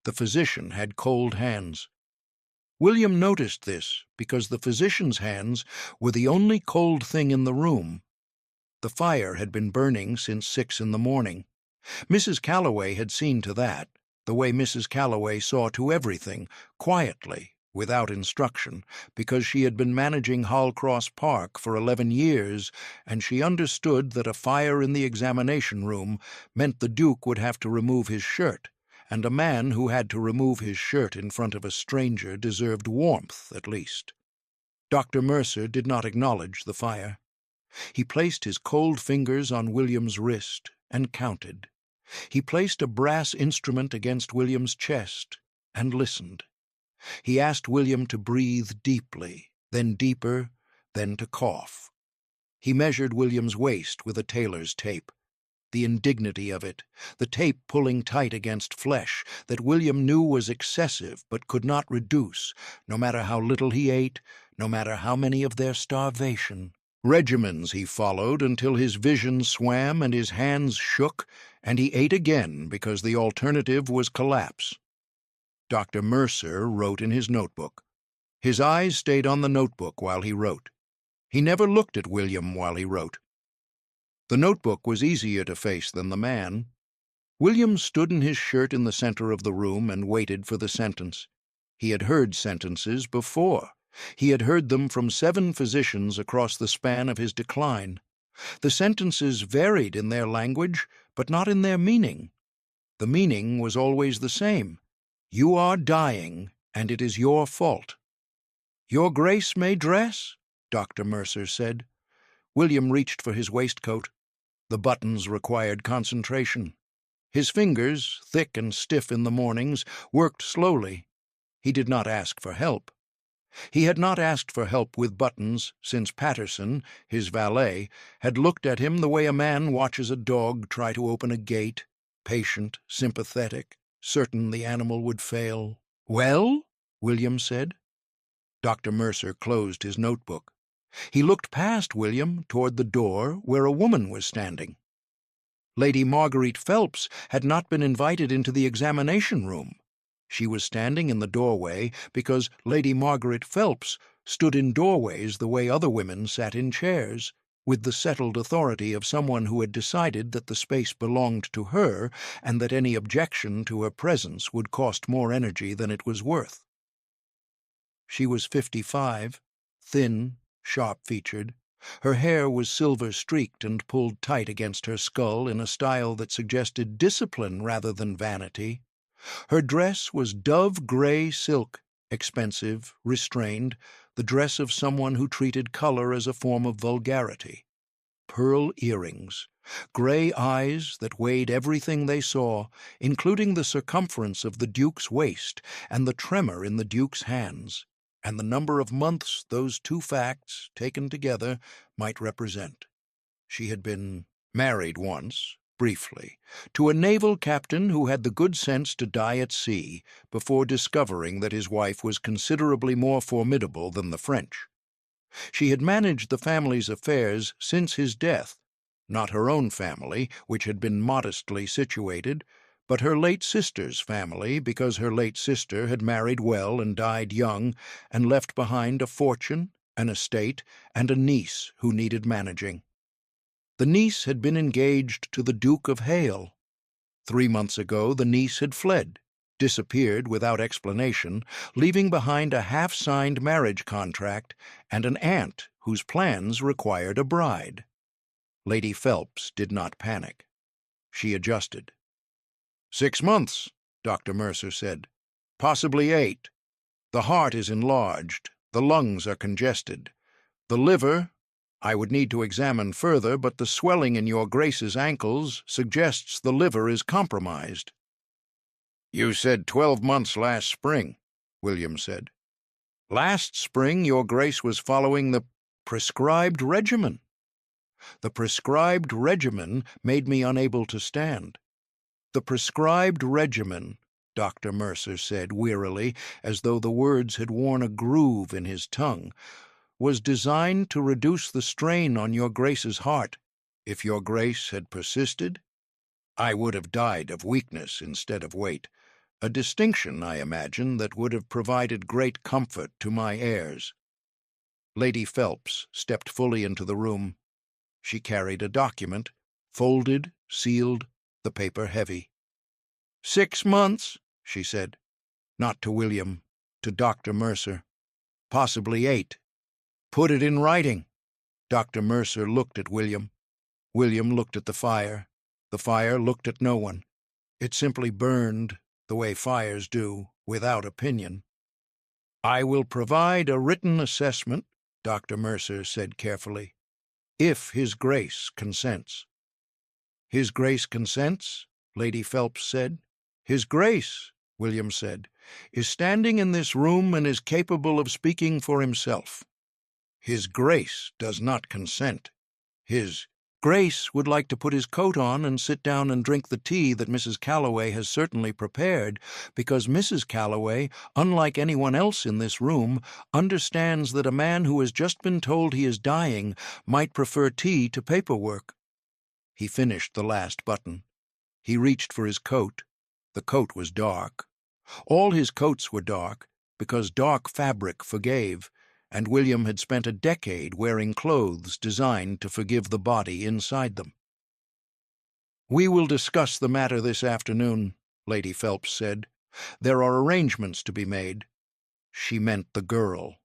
The physician had cold hands. William noticed this because the physician's hands were the only cold thing in the room. The fire had been burning since 6 in the morning. Mrs. Callaway had seen to that, the way Mrs. Callaway saw to everything, quietly, without instruction, because she had been managing Hailcross Park for 11 years, and she understood that a fire in the examination room meant the Duke would have to remove his shirt, and a man who had to remove his shirt in front of a stranger deserved warmth, at least. Dr. Mercer did not acknowledge the fire. He placed his cold fingers on William's wrist and counted. He placed a brass instrument against William's chest and listened. He asked William to breathe deeply, then deeper, then to cough. He measured William's waist with a tailor's tape. The indignity of it, the tape pulling tight against flesh that William knew was excessive but could not reduce, no matter how little he ate, no matter how many of their starvation. Regimens he followed until his vision swam and his hands shook, and he ate again because the alternative was collapse. Dr. Mercer wrote in his notebook. His eyes stayed on the notebook while he wrote. He never looked at William while he wrote. The notebook was easier to face than the man. William stood in his shirt in the center of the room and waited for the sentence. He had heard sentences before. He had heard them from 7 physicians across the span of his decline. The sentences varied in their language, but not in their meaning. The meaning was always the same. You are dying, and it is your fault. Your Grace may dress, Dr. Mercer said. William reached for his waistcoat. The buttons required concentration. His fingers, thick and stiff in the mornings, worked slowly. He did not ask for help. He had not asked for help with buttons since Patterson, his valet, had looked at him the way a man watches a dog try to open a gate, patient, sympathetic, certain the animal would fail. "Well?" William said. Dr. Mercer closed his notebook. He looked past William toward the door where a woman was standing. Lady Marguerite Phelps had not been invited into the examination room. She was standing in the doorway because Lady Marguerite Phelps stood in doorways the way other women sat in chairs, with the settled authority of someone who had decided that the space belonged to her and that any objection to her presence would cost more energy than it was worth. She was 55, thin, sharp-featured. Her hair was silver-streaked and pulled tight against her skull in a style that suggested discipline rather than vanity. Her dress was dove-gray silk, expensive, restrained, the dress of someone who treated color as a form of vulgarity. Pearl earrings, gray eyes that weighed everything they saw, including the circumference of the Duke's waist and the tremor in the Duke's hands, and the number of months those 2 facts, taken together, might represent. She had been married once, briefly, to a naval captain who had the good sense to die at sea before discovering that his wife was considerably more formidable than the French. She had managed the family's affairs since his death, not her own family, which had been modestly situated, but her late sister's family, because her late sister had married well and died young, and left behind a fortune, an estate, and a niece who needed managing. The niece had been engaged to the Duke of Hale. 3 months ago the niece had fled, disappeared without explanation, leaving behind a half-signed marriage contract and an aunt whose plans required a bride. Lady Phelps did not panic. She adjusted. 6 months, Dr. Mercer said. Possibly 8. The heart is enlarged. The lungs are congested. The liver, I would need to examine further, but the swelling in your Grace's ankles suggests the liver is compromised. You said 12 months last spring, William said. Last spring your Grace was following the prescribed regimen. The prescribed regimen made me unable to stand. The prescribed regimen, Dr. Mercer said wearily, as though the words had worn a groove in his tongue, was designed to reduce the strain on your Grace's heart. If your Grace had persisted, I would have died of weakness instead of weight. A distinction, I imagine, that would have provided great comfort to my heirs. Lady Phelps stepped fully into the room. She carried a document, folded, sealed, the paper heavy. 6 months, she said. Not to William, to Dr. Mercer. Possibly 8. Put it in writing. Dr. Mercer looked at William. William looked at the fire. The fire looked at no one. It simply burned, the way fires do, without opinion. I will provide a written assessment, Dr. Mercer said carefully, if His Grace consents. His Grace consents, Lady Phelps said. His Grace, William said, is standing in this room and is capable of speaking for himself. His Grace does not consent. His Grace would like to put his coat on and sit down and drink the tea that Mrs. Callaway has certainly prepared, because Mrs. Callaway, unlike anyone else in this room, understands that a man who has just been told he is dying might prefer tea to paperwork. He finished the last button. He reached for his coat. The coat was dark. All his coats were dark, because dark fabric forgave, and William had spent a decade wearing clothes designed to forgive the body inside them. We will discuss the matter this afternoon, Lady Phelps said. There are arrangements to be made. She meant the girl.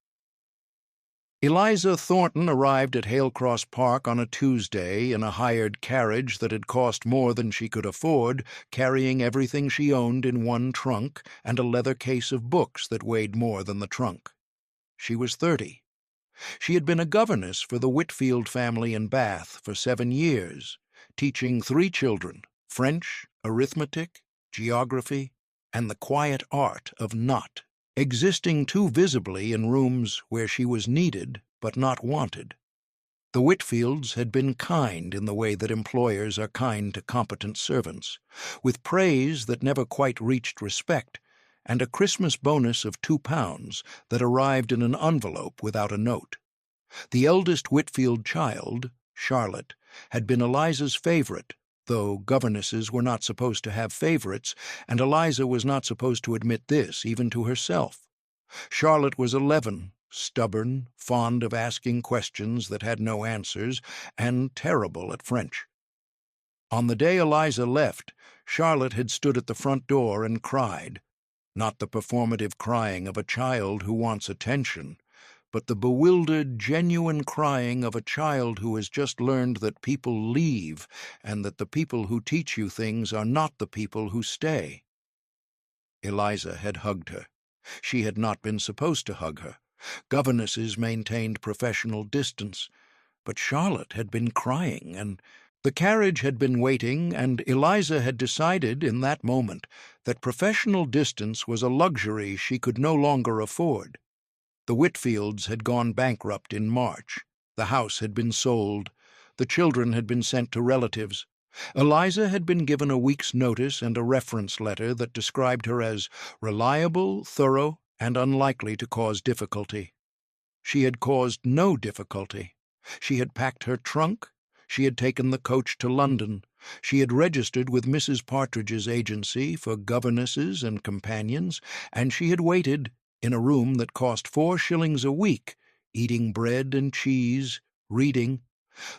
Eliza Thornton arrived at Hailcross Park on a Tuesday in a hired carriage that had cost more than she could afford, carrying everything she owned in one trunk and a leather case of books that weighed more than the trunk. She was 30. She had been a governess for the Whitfield family in Bath for 7 years, teaching 3 children French, arithmetic, geography, and the quiet art of not, existing too visibly in rooms where she was needed but not wanted. The Whitfields had been kind in the way that employers are kind to competent servants, with praise that never quite reached respect, and a Christmas bonus of £2 that arrived in an envelope without a note. The eldest Whitfield child, Charlotte, had been Eliza's favorite, though governesses were not supposed to have favorites, and Eliza was not supposed to admit this even to herself. Charlotte was 11, stubborn, fond of asking questions that had no answers, and terrible at French. On the day Eliza left, Charlotte had stood at the front door and cried, not the performative crying of a child who wants attention, but the bewildered, genuine crying of a child who has just learned that people leave and that the people who teach you things are not the people who stay. Eliza had hugged her. She had not been supposed to hug her. Governesses maintained professional distance. But Charlotte had been crying, and the carriage had been waiting, and Eliza had decided in that moment that professional distance was a luxury she could no longer afford. The Whitfields had gone bankrupt in March. The house had been sold. The children had been sent to relatives. Eliza had been given a week's notice and a reference letter that described her as reliable, thorough, and unlikely to cause difficulty. She had caused no difficulty. She had packed her trunk. She had taken the coach to London. She had registered with Mrs. Partridge's agency for governesses and companions, and she had waited in a room that cost 4 shillings a week, eating bread and cheese, reading.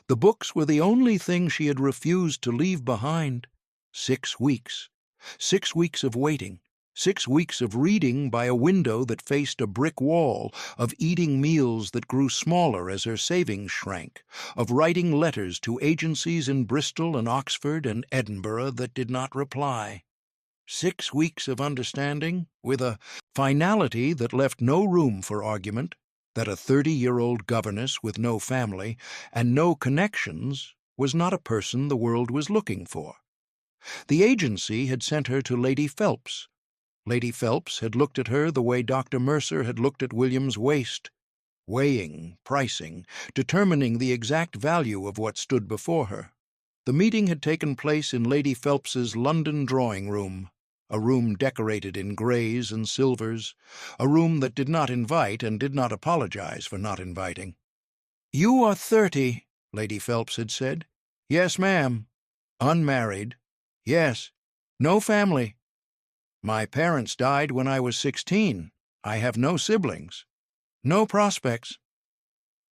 The books were the only thing she had refused to leave behind. 6 weeks. 6 weeks of waiting. 6 weeks of reading by a window that faced a brick wall, of eating meals that grew smaller as her savings shrank, of writing letters to agencies in Bristol and Oxford and Edinburgh that did not reply. 6 weeks of understanding, with a finality that left no room for argument, that a 30-year-old governess with no family and no connections was not a person the world was looking for. The agency had sent her to Lady Phelps. Lady Phelps had looked at her the way Dr. Mercer had looked at William's waist, weighing, pricing, determining the exact value of what stood before her. The meeting had taken place in Lady Phelps's London drawing-room, a room decorated in greys and silvers, a room that did not invite and did not apologize for not inviting. "You are 30, Lady Phelps had said. "Yes, ma'am." "Unmarried." "Yes." "No family." My parents died when I was 16. I have no siblings. No prospects.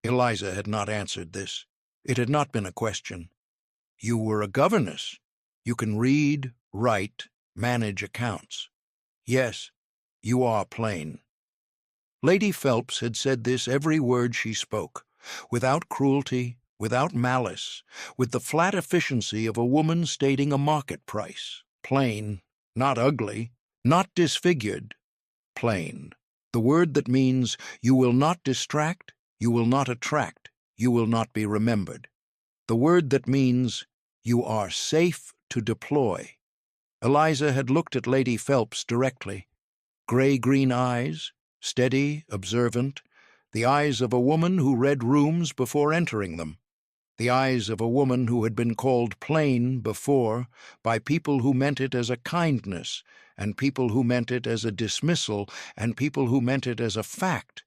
Eliza had not answered this. It had not been a question. You were a governess. You can read, write, manage accounts. Yes, you are plain. Lady Phelps had said this every word she spoke, without cruelty, without malice, with the flat efficiency of a woman stating a market price. Plain, not ugly, not disfigured, plain. The word that means you will not distract, you will not attract, you will not be remembered. The word that means you are safe to deploy. Eliza had looked at Lady Phelps directly. Gray-green eyes, steady, observant, the eyes of a woman who read rooms before entering them, the eyes of a woman who had been called plain before by people who meant it as a kindness, and people who meant it as a dismissal, and people who meant it as a fact,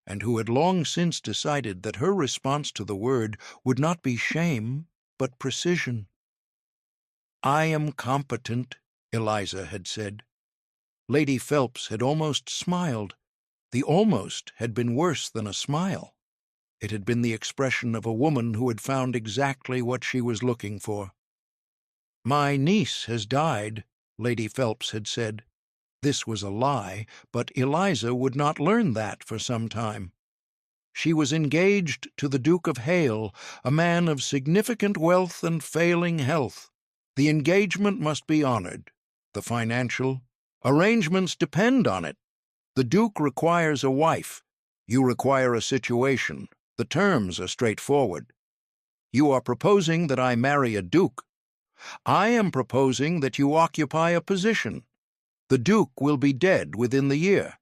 and who had long since decided that her response to the word would not be shame, but precision. "I am competent," Eliza had said. Lady Phelps had almost smiled. The almost had been worse than a smile. It had been the expression of a woman who had found exactly what she was looking for. "My niece has died," Lady Phelps had said. This was a lie, but Eliza would not learn that for some time. She was engaged to the Duke of Hale, a man of significant wealth and failing health. The engagement must be honored. The financial arrangements depend on it. The Duke requires a wife. You require a situation. The terms are straightforward. You are proposing that I marry a duke. I am proposing that you occupy a position. The duke will be dead within the year.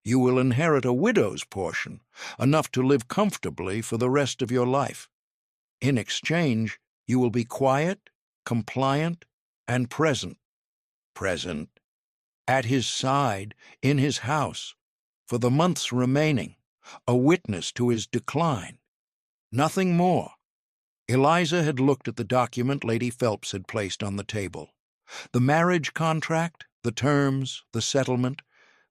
You will inherit a widow's portion, enough to live comfortably for the rest of your life. In exchange, you will be quiet, compliant, and present. Present. At his side, in his house, for the months remaining, a witness to his decline. Nothing more. Eliza had looked at the document Lady Phelps had placed on the table. The marriage contract, the terms, the settlement,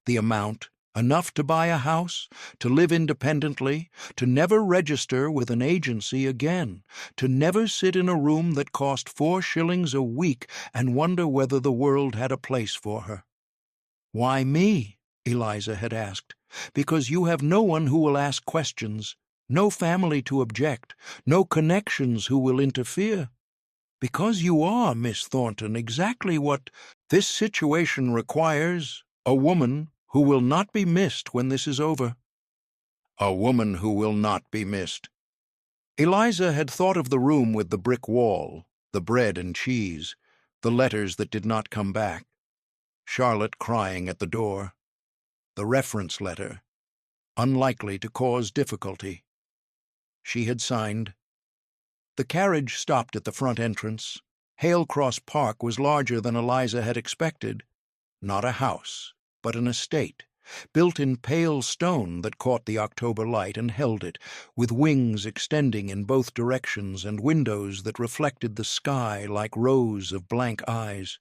the amount, enough to buy a house, to live independently, to never register with an agency again, to never sit in a room that cost 4 shillings a week and wonder whether the world had a place for her. "Why me?" Eliza had asked. "Because you have no one who will ask questions, no family to object, no connections who will interfere. Because you are, Miss Thornton, exactly what this situation requires, a woman who will not be missed when this is over." A woman who will not be missed. Eliza had thought of the room with the brick wall, the bread and cheese, the letters that did not come back, Charlotte crying at the door, the reference letter, unlikely to cause difficulty. She had signed. The carriage stopped at the front entrance. Hailcross Park was larger than Eliza had expected. Not a house, but an estate, built in pale stone that caught the October light and held it, with wings extending in both directions and windows that reflected the sky like rows of blank eyes.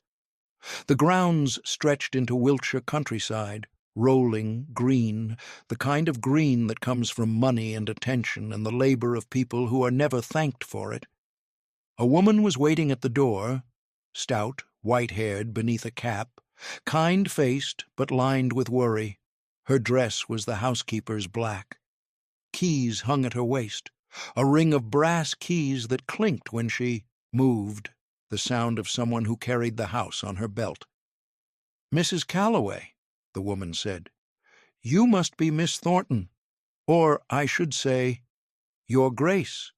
The grounds stretched into Wiltshire countryside, rolling, green, the kind of green that comes from money and attention and the labor of people who are never thanked for it. A woman was waiting at the door, stout, white-haired beneath a cap, kind-faced but lined with worry. Her dress was the housekeeper's black. Keys hung at her waist, a ring of brass keys that clinked when she moved, the sound of someone who carried the house on her belt. "Mrs. Callaway," the woman said. "You must be Miss Thornton, or, I should say, Your Grace."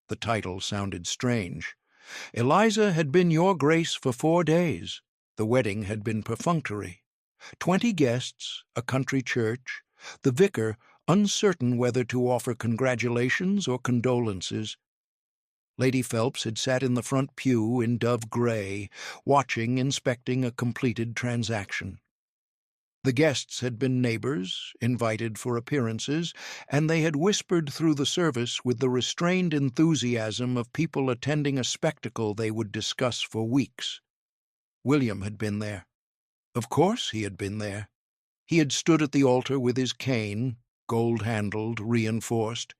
The title sounded strange. Eliza had been Your Grace for 4 days. The wedding had been perfunctory. 20 guests, a country church, the vicar uncertain whether to offer congratulations or condolences. Lady Phelps had sat in the front pew in dove gray, watching, inspecting a completed transaction. The guests had been neighbors, invited for appearances, and they had whispered through the service with the restrained enthusiasm of people attending a spectacle they would discuss for weeks. William had been there. Of course he had been there. He had stood at the altar with his cane, gold-handled, reinforced,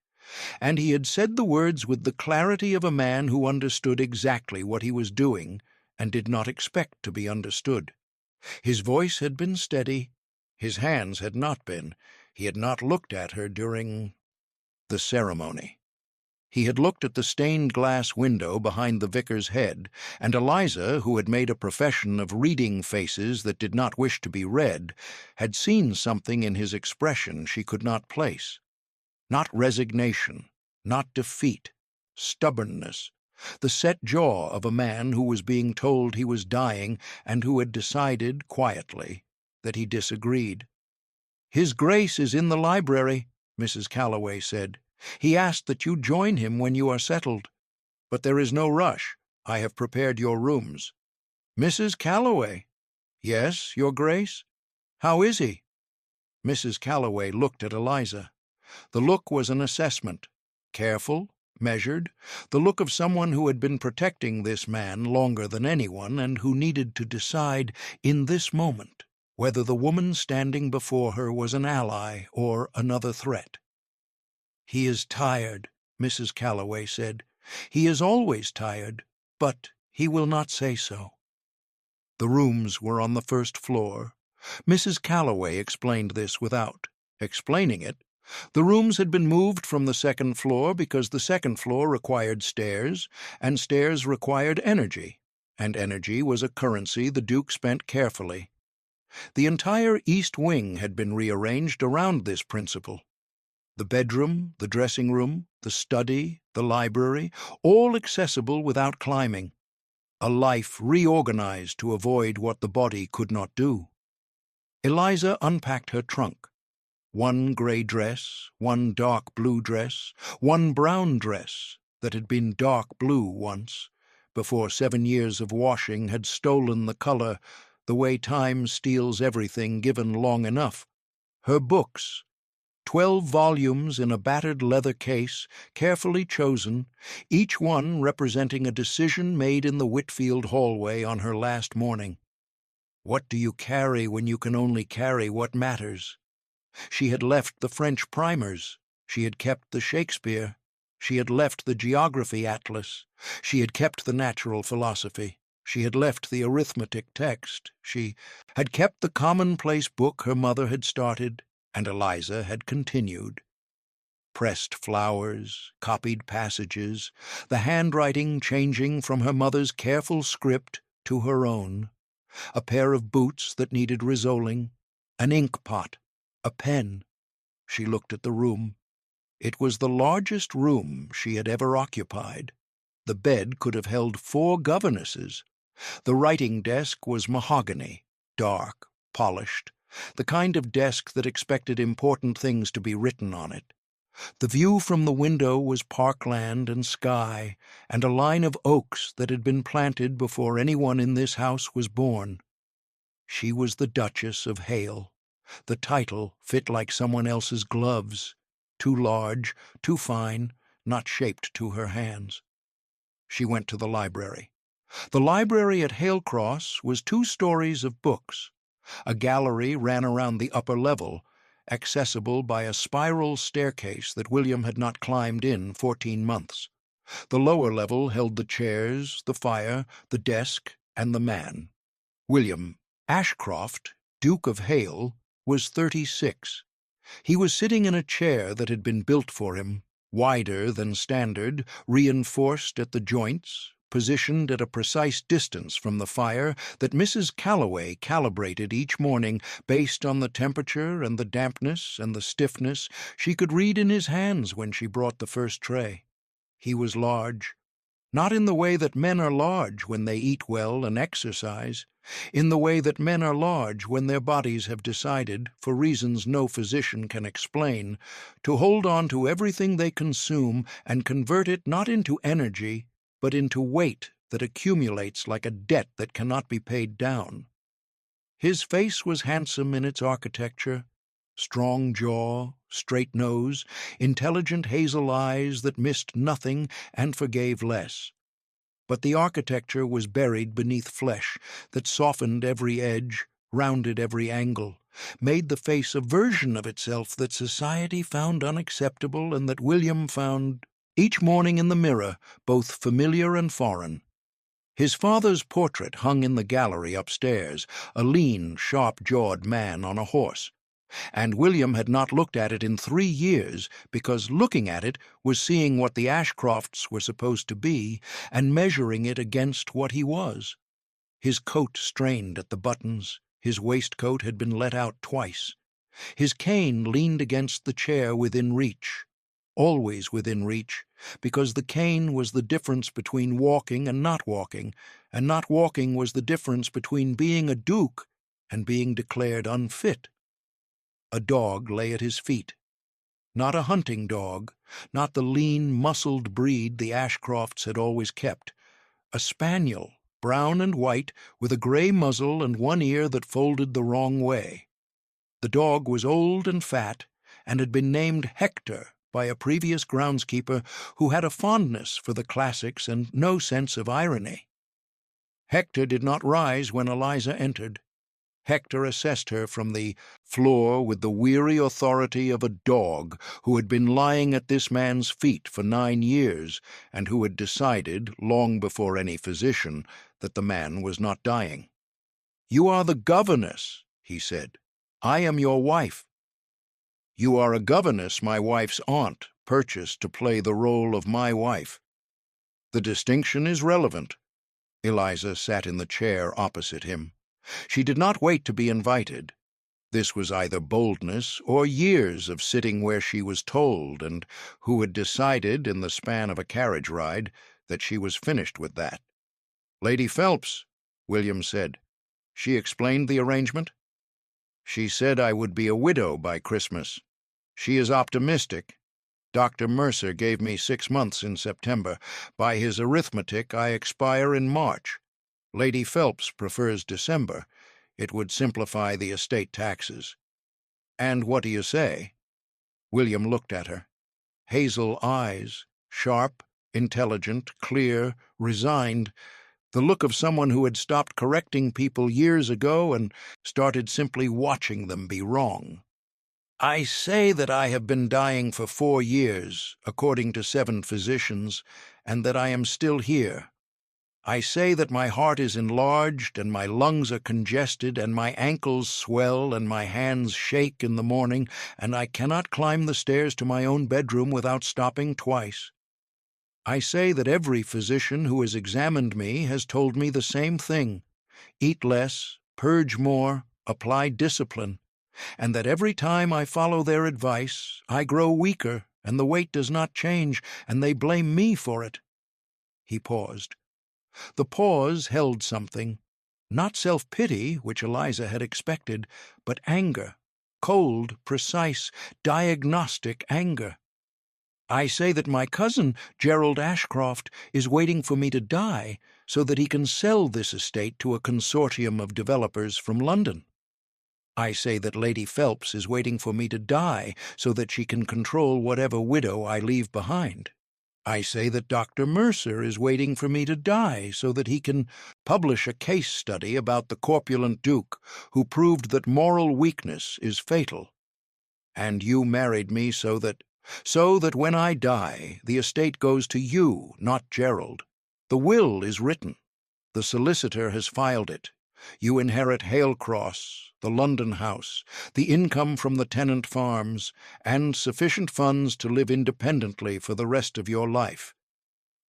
and he had said the words with the clarity of a man who understood exactly what he was doing and did not expect to be understood. His voice had been steady. His hands had not been. He had not looked at her during the ceremony. He had looked at the stained glass window behind the vicar's head, and Eliza, who had made a profession of reading faces that did not wish to be read, had seen something in his expression she could not place. Not resignation, not defeat, stubbornness, the set jaw of a man who was being told he was dying and who had decided, quietly, that he disagreed. "His Grace is in the library," Mrs. Callaway said. "He asked that you join him when you are settled. But there is no rush. I have prepared your rooms." "Mrs. Callaway." "Yes, Your Grace." "How is he?" Mrs. Callaway looked at Eliza. The look was an assessment, careful, measured, the look of someone who had been protecting this man longer than anyone and who needed to decide, in this moment, whether the woman standing before her was an ally or another threat. "He is tired," Mrs. Callaway said. "He is always tired, but he will not say so." The rooms were on the first floor. Mrs. Callaway explained this without explaining it. The rooms had been moved from the second floor because the second floor required stairs, and stairs required energy, and energy was a currency the Duke spent carefully. The entire east wing had been rearranged around this principle. The bedroom, the dressing room, the study, the library, all accessible without climbing. A life reorganized to avoid what the body could not do. Eliza unpacked her trunk. One gray dress, one dark blue dress, one brown dress that had been dark blue once, before 7 years of washing had stolen the color, the way time steals everything given long enough. Her books, 12 volumes in a battered leather case, carefully chosen, each one representing a decision made in the Whitfield hallway on her last morning. What do you carry when you can only carry what matters? She had left the French primers. She had kept the Shakespeare. She had left the geography atlas. She had kept the natural philosophy. She had left the arithmetic text. She had kept the commonplace book her mother had started, and Eliza had continued. Pressed flowers, copied passages, the handwriting changing from her mother's careful script to her own, a pair of boots that needed resoling, an ink pot, a pen. She looked at the room. It was the largest room she had ever occupied. The bed could have held 4 governesses. The writing desk was mahogany, dark, polished, the kind of desk that expected important things to be written on it. The view from the window was parkland and sky, and a line of oaks that had been planted before anyone in this house was born. She was the Duchess of Hale. The title fit like someone else's gloves, too large, too fine, not shaped to her hands. She went to the library. The library at Hailcross was 2 stories of books. A gallery ran around the upper level, accessible by a spiral staircase that William had not climbed in 14 months. The lower level held the chairs, the fire, the desk, and the man. William Ashcroft, Duke of Hale, was 36. He was sitting in a chair that had been built for him, wider than standard, reinforced at the joints, positioned at a precise distance from the fire that Mrs. Callaway calibrated each morning based on the temperature and the dampness and the stiffness she could read in his hands when she brought the first tray. He was large, not in the way that men are large when they eat well and exercise, in the way that men are large when their bodies have decided, for reasons no physician can explain, to hold on to everything they consume and convert it not into energy, but into weight that accumulates like a debt that cannot be paid down. His face was handsome in its architecture, strong jaw, straight nose, intelligent hazel eyes that missed nothing and forgave less. But the architecture was buried beneath flesh that softened every edge, rounded every angle, made the face a version of itself that society found unacceptable and that William found each morning in the mirror both familiar and foreign. His father's portrait hung in the gallery upstairs, a lean, sharp-jawed man on a horse, and William had not looked at it in 3 years because looking at it was seeing what the Ashcrofts were supposed to be and measuring it against what he was. His coat strained at the buttons, his waistcoat had been let out twice. His cane leaned against the chair within reach, always within reach, because the cane was the difference between walking and not walking was the difference between being a duke and being declared unfit. A dog lay at his feet. Not a hunting dog, not the lean, muscled breed the Ashcrofts had always kept. A spaniel, brown and white, with a grey muzzle and one ear that folded the wrong way. The dog was old and fat, and had been named Hector by a previous groundskeeper who had a fondness for the classics and no sense of irony. Hector did not rise when Eliza entered. Hector assessed her from the floor with the weary authority of a dog who had been lying at this man's feet for 9 years and who had decided, long before any physician, that the man was not dying. "You are the governess," he said. "I am your wife." "You are a governess my wife's aunt purchased to play the role of my wife. The distinction is relevant." Eliza sat in the chair opposite him. She did not wait to be invited. This was either boldness or years of sitting where she was told, and who had decided, in the span of a carriage ride, that she was finished with that. "Lady Phelps," William said. "She explained the arrangement?" "She said I would be a widow by Christmas. She is optimistic. Dr. Mercer gave me 6 months in September. By his arithmetic, I expire in March. Lady Phelps prefers December. It would simplify the estate taxes." "And what do you say?" William looked at her. Hazel eyes, sharp, intelligent, clear, resigned, the look of someone who had stopped correcting people years ago and started simply watching them be wrong. "I say that I have been dying for 4 years, according to 7 physicians, and that I am still here. I say that my heart is enlarged, and my lungs are congested, and my ankles swell, and my hands shake in the morning, and I cannot climb the stairs to my own bedroom without stopping twice. I say that every physician who has examined me has told me the same thing: eat less, purge more, apply discipline, and that every time I follow their advice, I grow weaker, and the weight does not change, and they blame me for it." He paused. The pause held something, not self-pity, which Eliza had expected, but anger, cold, precise, diagnostic anger. "I say that my cousin, Gerald Ashcroft, is waiting for me to die so that he can sell this estate to a consortium of developers from London. I say that Lady Phelps is waiting for me to die so that she can control whatever widow I leave behind. I say that Dr. Mercer is waiting for me to die so that he can publish a case study about the corpulent duke who proved that moral weakness is fatal. And you married me so that when I die, the estate goes to you, not Gerald. The will is written. The solicitor has filed it. You inherit Hailcross, the London house, the income from the tenant farms, and sufficient funds to live independently for the rest of your life.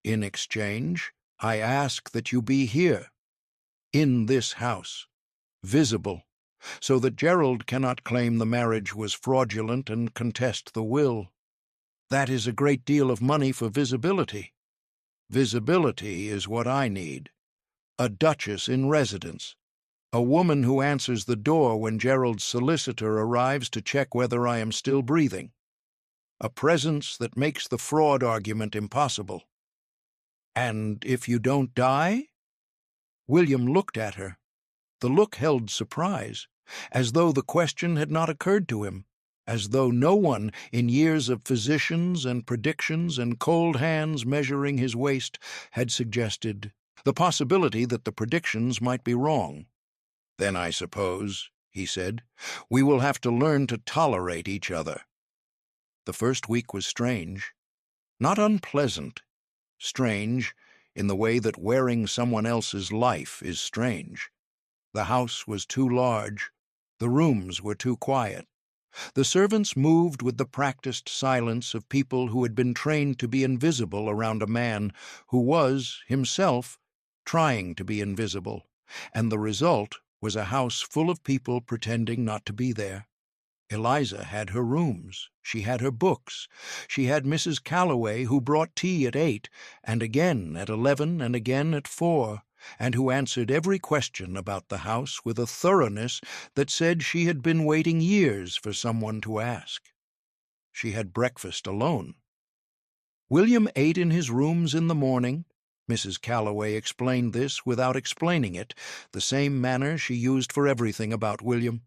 In exchange, I ask that you be here, in this house, visible, so that Gerald cannot claim the marriage was fraudulent and contest the will. That is a great deal of money for visibility. Visibility is what I need. A duchess in residence. A woman who answers the door when Gerald's solicitor arrives to check whether I am still breathing. A presence that makes the fraud argument impossible. And if you don't die?" William looked at her. The look held surprise, as though the question had not occurred to him, as though no one, in years of physicians and predictions and cold hands measuring his waist, had suggested the possibility that the predictions might be wrong. "Then I suppose," he said, "we will have to learn to tolerate each other." The first week was strange, not unpleasant, strange in the way that wearing someone else's life is strange. The house was too large, the rooms were too quiet. The servants moved with the practiced silence of people who had been trained to be invisible around a man who was, himself, trying to be invisible, and the result was a house full of people pretending not to be there. Eliza had her rooms, she had her books, she had Mrs. Callaway who brought tea at 8, and again at 11, and again at 4, and who answered every question about the house with a thoroughness that said she had been waiting years for someone to ask. She had breakfast alone. William ate in his rooms in the morning. Mrs. Callaway explained this without explaining it, the same manner she used for everything about William.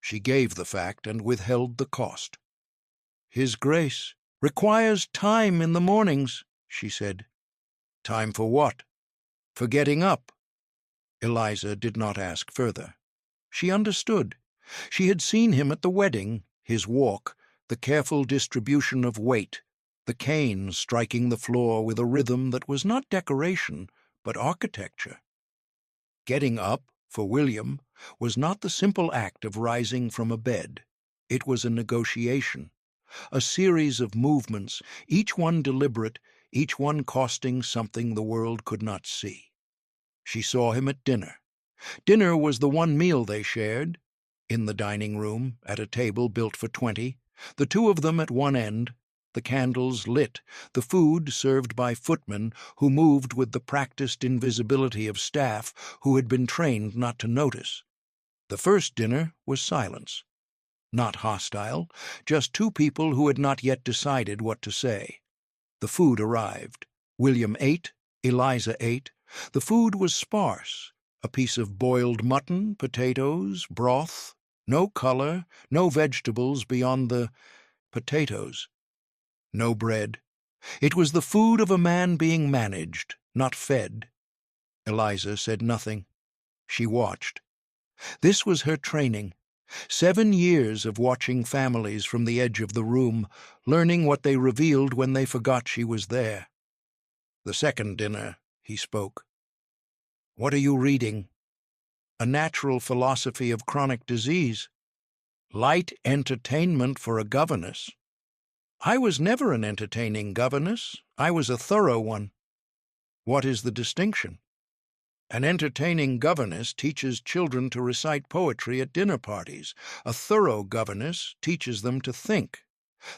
She gave the fact and withheld the cost. "His Grace requires time in the mornings," she said. "Time for what?" "For getting up." Eliza did not ask further. She understood. She had seen him at the wedding, his walk, the careful distribution of weight, the cane striking the floor with a rhythm that was not decoration, but architecture. Getting up, for William, was not the simple act of rising from a bed. It was a negotiation, a series of movements, each one deliberate, each one costing something the world could not see. She saw him at dinner. Dinner was the one meal they shared, in the dining room, at a table built for 20, the two of them at one end, the candles lit, the food served by footmen who moved with the practiced invisibility of staff who had been trained not to notice. The first dinner was silence. Not hostile, just two people who had not yet decided what to say. The food arrived. William ate, Eliza ate. The food was sparse, a piece of boiled mutton, potatoes, broth, no color, no vegetables beyond the potatoes. No bread. It was the food of a man being managed, not fed. Eliza said nothing. She watched. This was her training. 7 years of watching families from the edge of the room, learning what they revealed when they forgot she was there. "The second dinner," he spoke. "What are you reading?" "A Natural Philosophy of Chronic Disease." "Light entertainment for a governess." "I was never an entertaining governess. I was a thorough one." "What is the distinction?" "An entertaining governess teaches children to recite poetry at dinner parties. A thorough governess teaches them to think.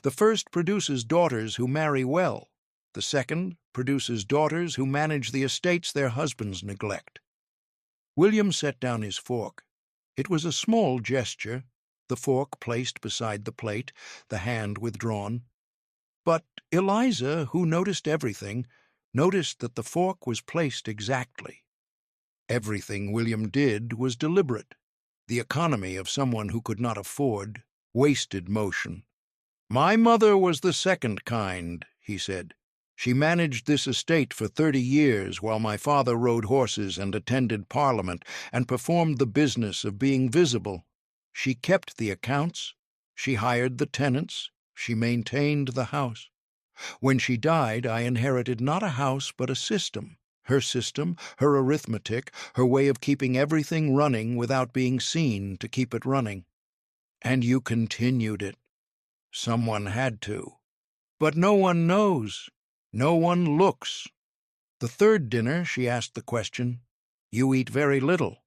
The first produces daughters who marry well. The second produces daughters who manage the estates their husbands neglect." William set down his fork. It was a small gesture, the fork placed beside the plate, the hand withdrawn. But Eliza, who noticed everything, noticed that the fork was placed exactly. Everything William did was deliberate, the economy of someone who could not afford, wasted motion. "My mother was the second kind," he said. "She managed this estate for 30 years while my father rode horses and attended Parliament and performed the business of being visible. She kept the accounts, she hired the tenants, she maintained the house. When she died, I inherited not a house but a system, her arithmetic, her way of keeping everything running without being seen to keep it running. And you continued it. Someone had to. But no one knows. No one looks." The third dinner, she asked the question, "You eat very little."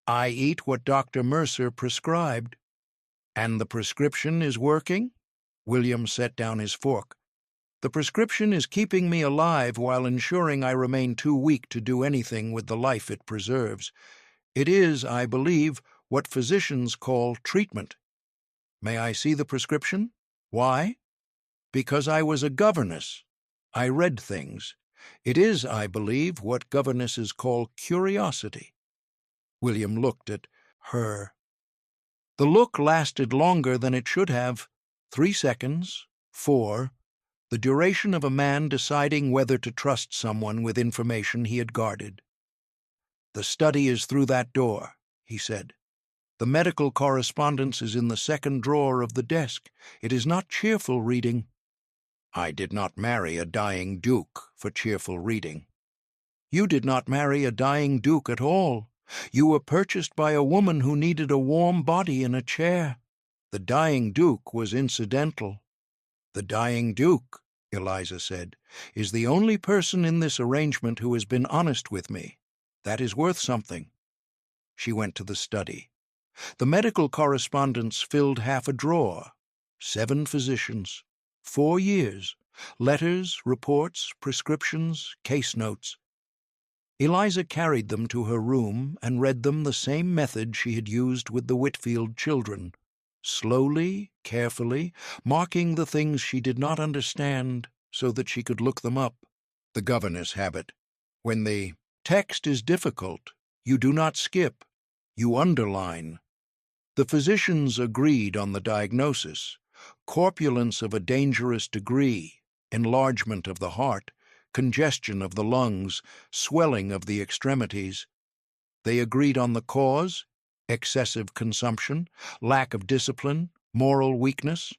"I eat what Dr. Mercer prescribed." "And the prescription is working?" William set down his fork. "The prescription is keeping me alive while ensuring I remain too weak to do anything with the life it preserves. It is, I believe, what physicians call treatment." "May I see the prescription?" "Why?" "Because I was a governess. I read things. It is, I believe, what governesses call curiosity." William looked at her. The look lasted longer than it should have. 3 seconds, 4, the duration of a man deciding whether to trust someone with information he had guarded. "The study is through that door," he said. "The medical correspondence is in the second drawer of the desk. It is not cheerful reading." "I did not marry a dying duke for cheerful reading." "You did not marry a dying duke at all. You were purchased by a woman who needed a warm body in a chair. The dying duke was incidental." "The dying duke," Eliza said, "is the only person in this arrangement who has been honest with me. That is worth something." She went to the study. The medical correspondence filled half a drawer. 7 physicians, 4 years, letters, reports, prescriptions, case notes. Eliza carried them to her room and read them the same method she had used with the Whitfield children, slowly, carefully, marking the things she did not understand so that she could look them up. The governess habit. When the text is difficult, you do not skip, you underline. The physicians agreed on the diagnosis: corpulence of a dangerous degree, enlargement of the heart, congestion of the lungs, swelling of the extremities. They agreed on the cause: excessive consumption, lack of discipline, moral weakness.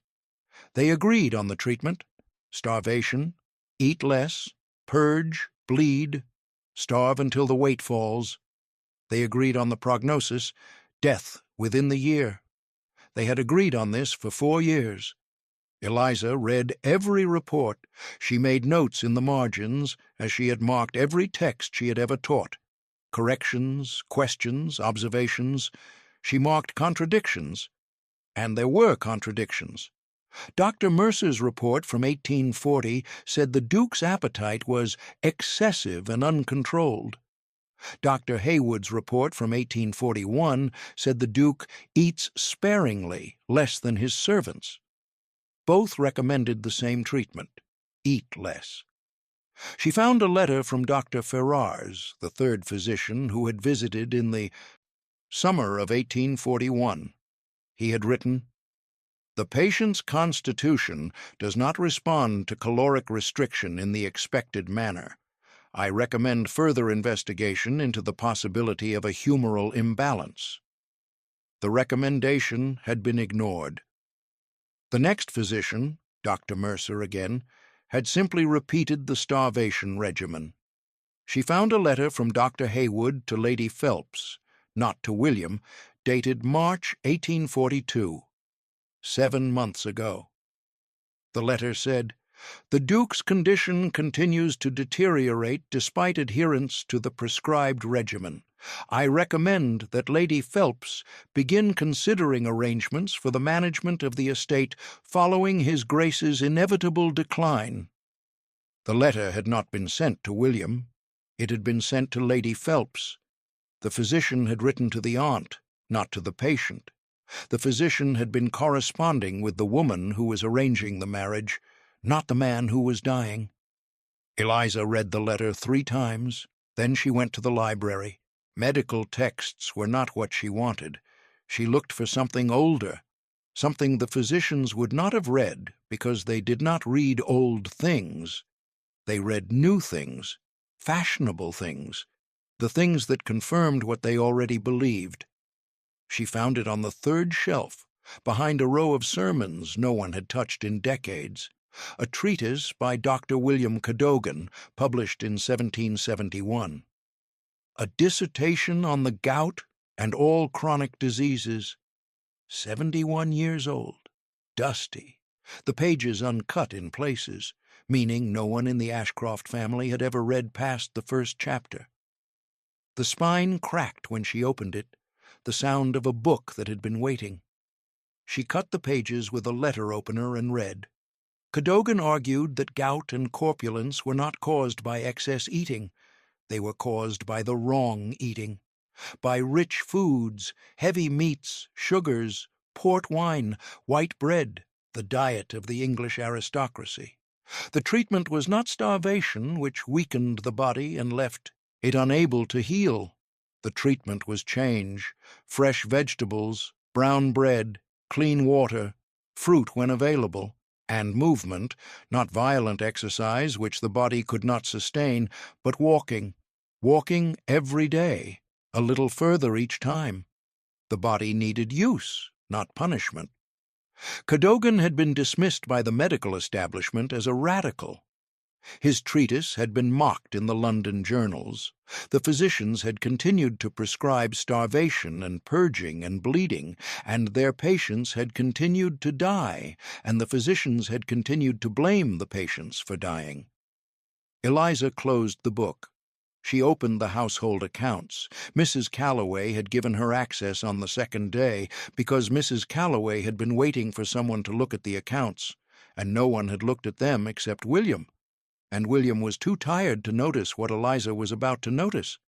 They agreed on the treatment: starvation, eat less, purge, bleed, starve until the weight falls. They agreed on the prognosis: death within the year. They had agreed on this for 4 years. Eliza read every report. She made notes in the margins, as she had marked every text she had ever taught. Corrections, questions, observations. She marked contradictions. And there were contradictions. Dr. Mercer's report from 1840 said the Duke's appetite was excessive and uncontrolled. Dr. Haywood's report from 1841 said the Duke eats sparingly, less than his servants. Both recommended the same treatment: eat less. She found a letter from Dr. Ferrars, the 3rd physician, who had visited in the summer of 1841. He had written, "The patient's constitution does not respond to caloric restriction in the expected manner. I recommend further investigation into the possibility of a humoral imbalance." The recommendation had been ignored. The next physician, Dr. Mercer again, had simply repeated the starvation regimen. She found a letter from Dr. Haywood to Lady Phelps, not to William, dated March 1842, 7 months ago. The letter said, "The Duke's condition continues to deteriorate despite adherence to the prescribed regimen. I recommend that Lady Phelps begin considering arrangements for the management of the estate following His Grace's inevitable decline." The letter had not been sent to William. It had been sent to Lady Phelps. The physician had written to the aunt, not to the patient. The physician had been corresponding with the woman who was arranging the marriage, not the man who was dying. Eliza read the letter 3 times. Then she went to the library. Medical texts were not what she wanted. She looked for something older, something the physicians would not have read because they did not read old things. They read new things, fashionable things, the things that confirmed what they already believed. She found it on the 3rd shelf, behind a row of sermons no one had touched in decades, a treatise by Dr. William Kdogan, published in 1771. A dissertation on the gout and all chronic diseases. 71 years old, dusty, the pages uncut in places, meaning no one in the Ashcroft family had ever read past the 1st chapter. The spine cracked when she opened it, the sound of a book that had been waiting. She cut the pages with a letter opener and read. Kdogan argued that gout and corpulence were not caused by excess eating. They were caused by the wrong eating, by rich foods, heavy meats, sugars, port wine, white bread, the diet of the English aristocracy. The treatment was not starvation, which weakened the body and left it unable to heal. The treatment was change: fresh vegetables, brown bread, clean water, fruit when available, and movement, not violent exercise which the body could not sustain, but walking every day, a little further each time. The body needed use, not punishment. Kdogan had been dismissed by the medical establishment as a radical. His treatise had been mocked in the London journals. The physicians had continued to prescribe starvation and purging and bleeding, and their patients had continued to die, and the physicians had continued to blame the patients for dying. Eliza closed the book. She opened the household accounts. Mrs. Callaway had given her access on the second day because Mrs. Callaway had been waiting for someone to look at the accounts, and no one had looked at them except William. And William was too tired to notice what Eliza was about to notice.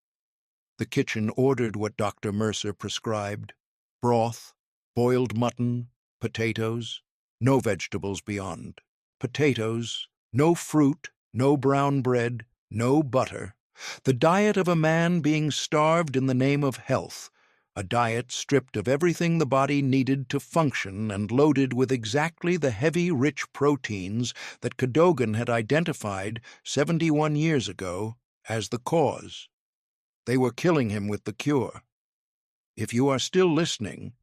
The kitchen ordered what Dr. Mercer prescribed: broth, boiled mutton, potatoes, no vegetables beyond, potatoes, no fruit, no brown bread, no butter, the diet of a man being starved in the name of health, a diet stripped of everything the body needed to function and loaded with exactly the heavy, rich proteins that Kdogan had identified 71 years ago as the cause. They were killing him with the cure. If you are still listening,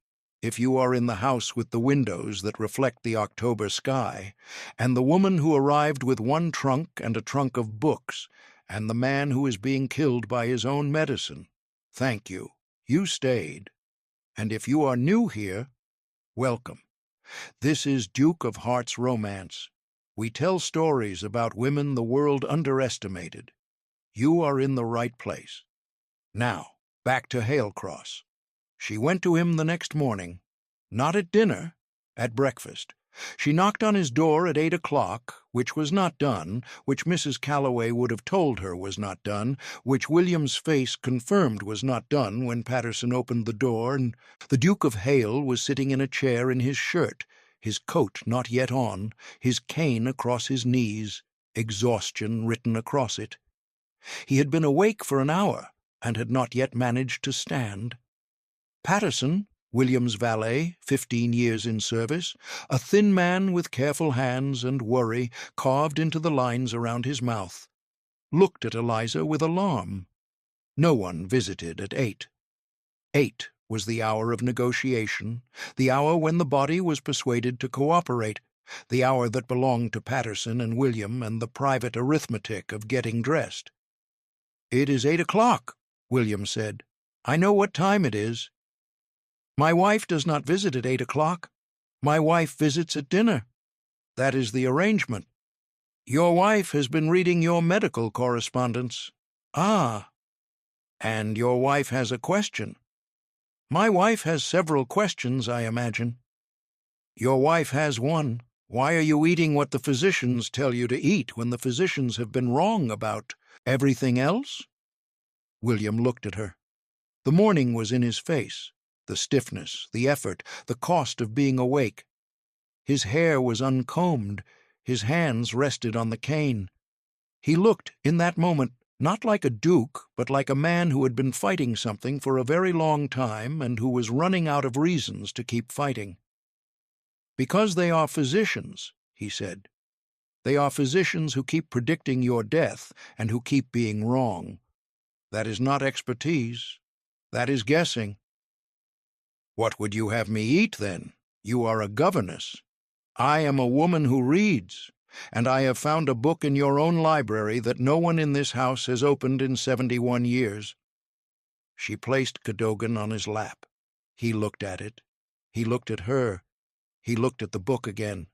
if you are in the house with the windows that reflect the October sky, and the woman who arrived with one trunk and a trunk of books, and the man who is being killed by his own medicine, thank you. You stayed. And if you are new here, welcome. This is Duke of Hearts Romance. We tell stories about women the world underestimated. You are in the right place. Now, back to Hailcross. She went to him the next morning. Not at dinner, at breakfast. She knocked on his door at 8 o'clock, which was not done, which Mrs. Callaway would have told her was not done, which William's face confirmed was not done when Patterson opened the door, and the Duke of Hale was sitting in a chair in his shirt, his coat not yet on, his cane across his knees, exhaustion written across it. He had been awake for an hour, and had not yet managed to stand. Patterson, William's valet, 15 years in service, a thin man with careful hands and worry carved into the lines around his mouth, looked at Eliza with alarm. No one visited at 8. 8 was the hour of negotiation, the hour when the body was persuaded to cooperate, the hour that belonged to Patterson and William and the private arithmetic of getting dressed. "It is 8 o'clock, William said. "I know what time it is." "My wife does not visit at 8 o'clock. My wife visits at dinner. That is the arrangement." "Your wife has been reading your medical correspondence." "Ah." "And your wife has a question." "My wife has several questions, I imagine." "Your wife has one. Why are you eating what the physicians tell you to eat when the physicians have been wrong about everything else?" William looked at her. The morning was in his face. The stiffness, the effort, the cost of being awake. His hair was uncombed, his hands rested on the cane. He looked, in that moment, not like a duke, but like a man who had been fighting something for a very long time and who was running out of reasons to keep fighting. "Because they are physicians," he said. "They are physicians who keep predicting your death and who keep being wrong. That is not expertise. That is guessing." "What would you have me eat, then? You are a governess. I am a woman who reads, and I have found a book in your own library that no one in this house has opened in 71 years. She placed Kdogan on his lap. He looked at it. He looked at her. He looked at the book again.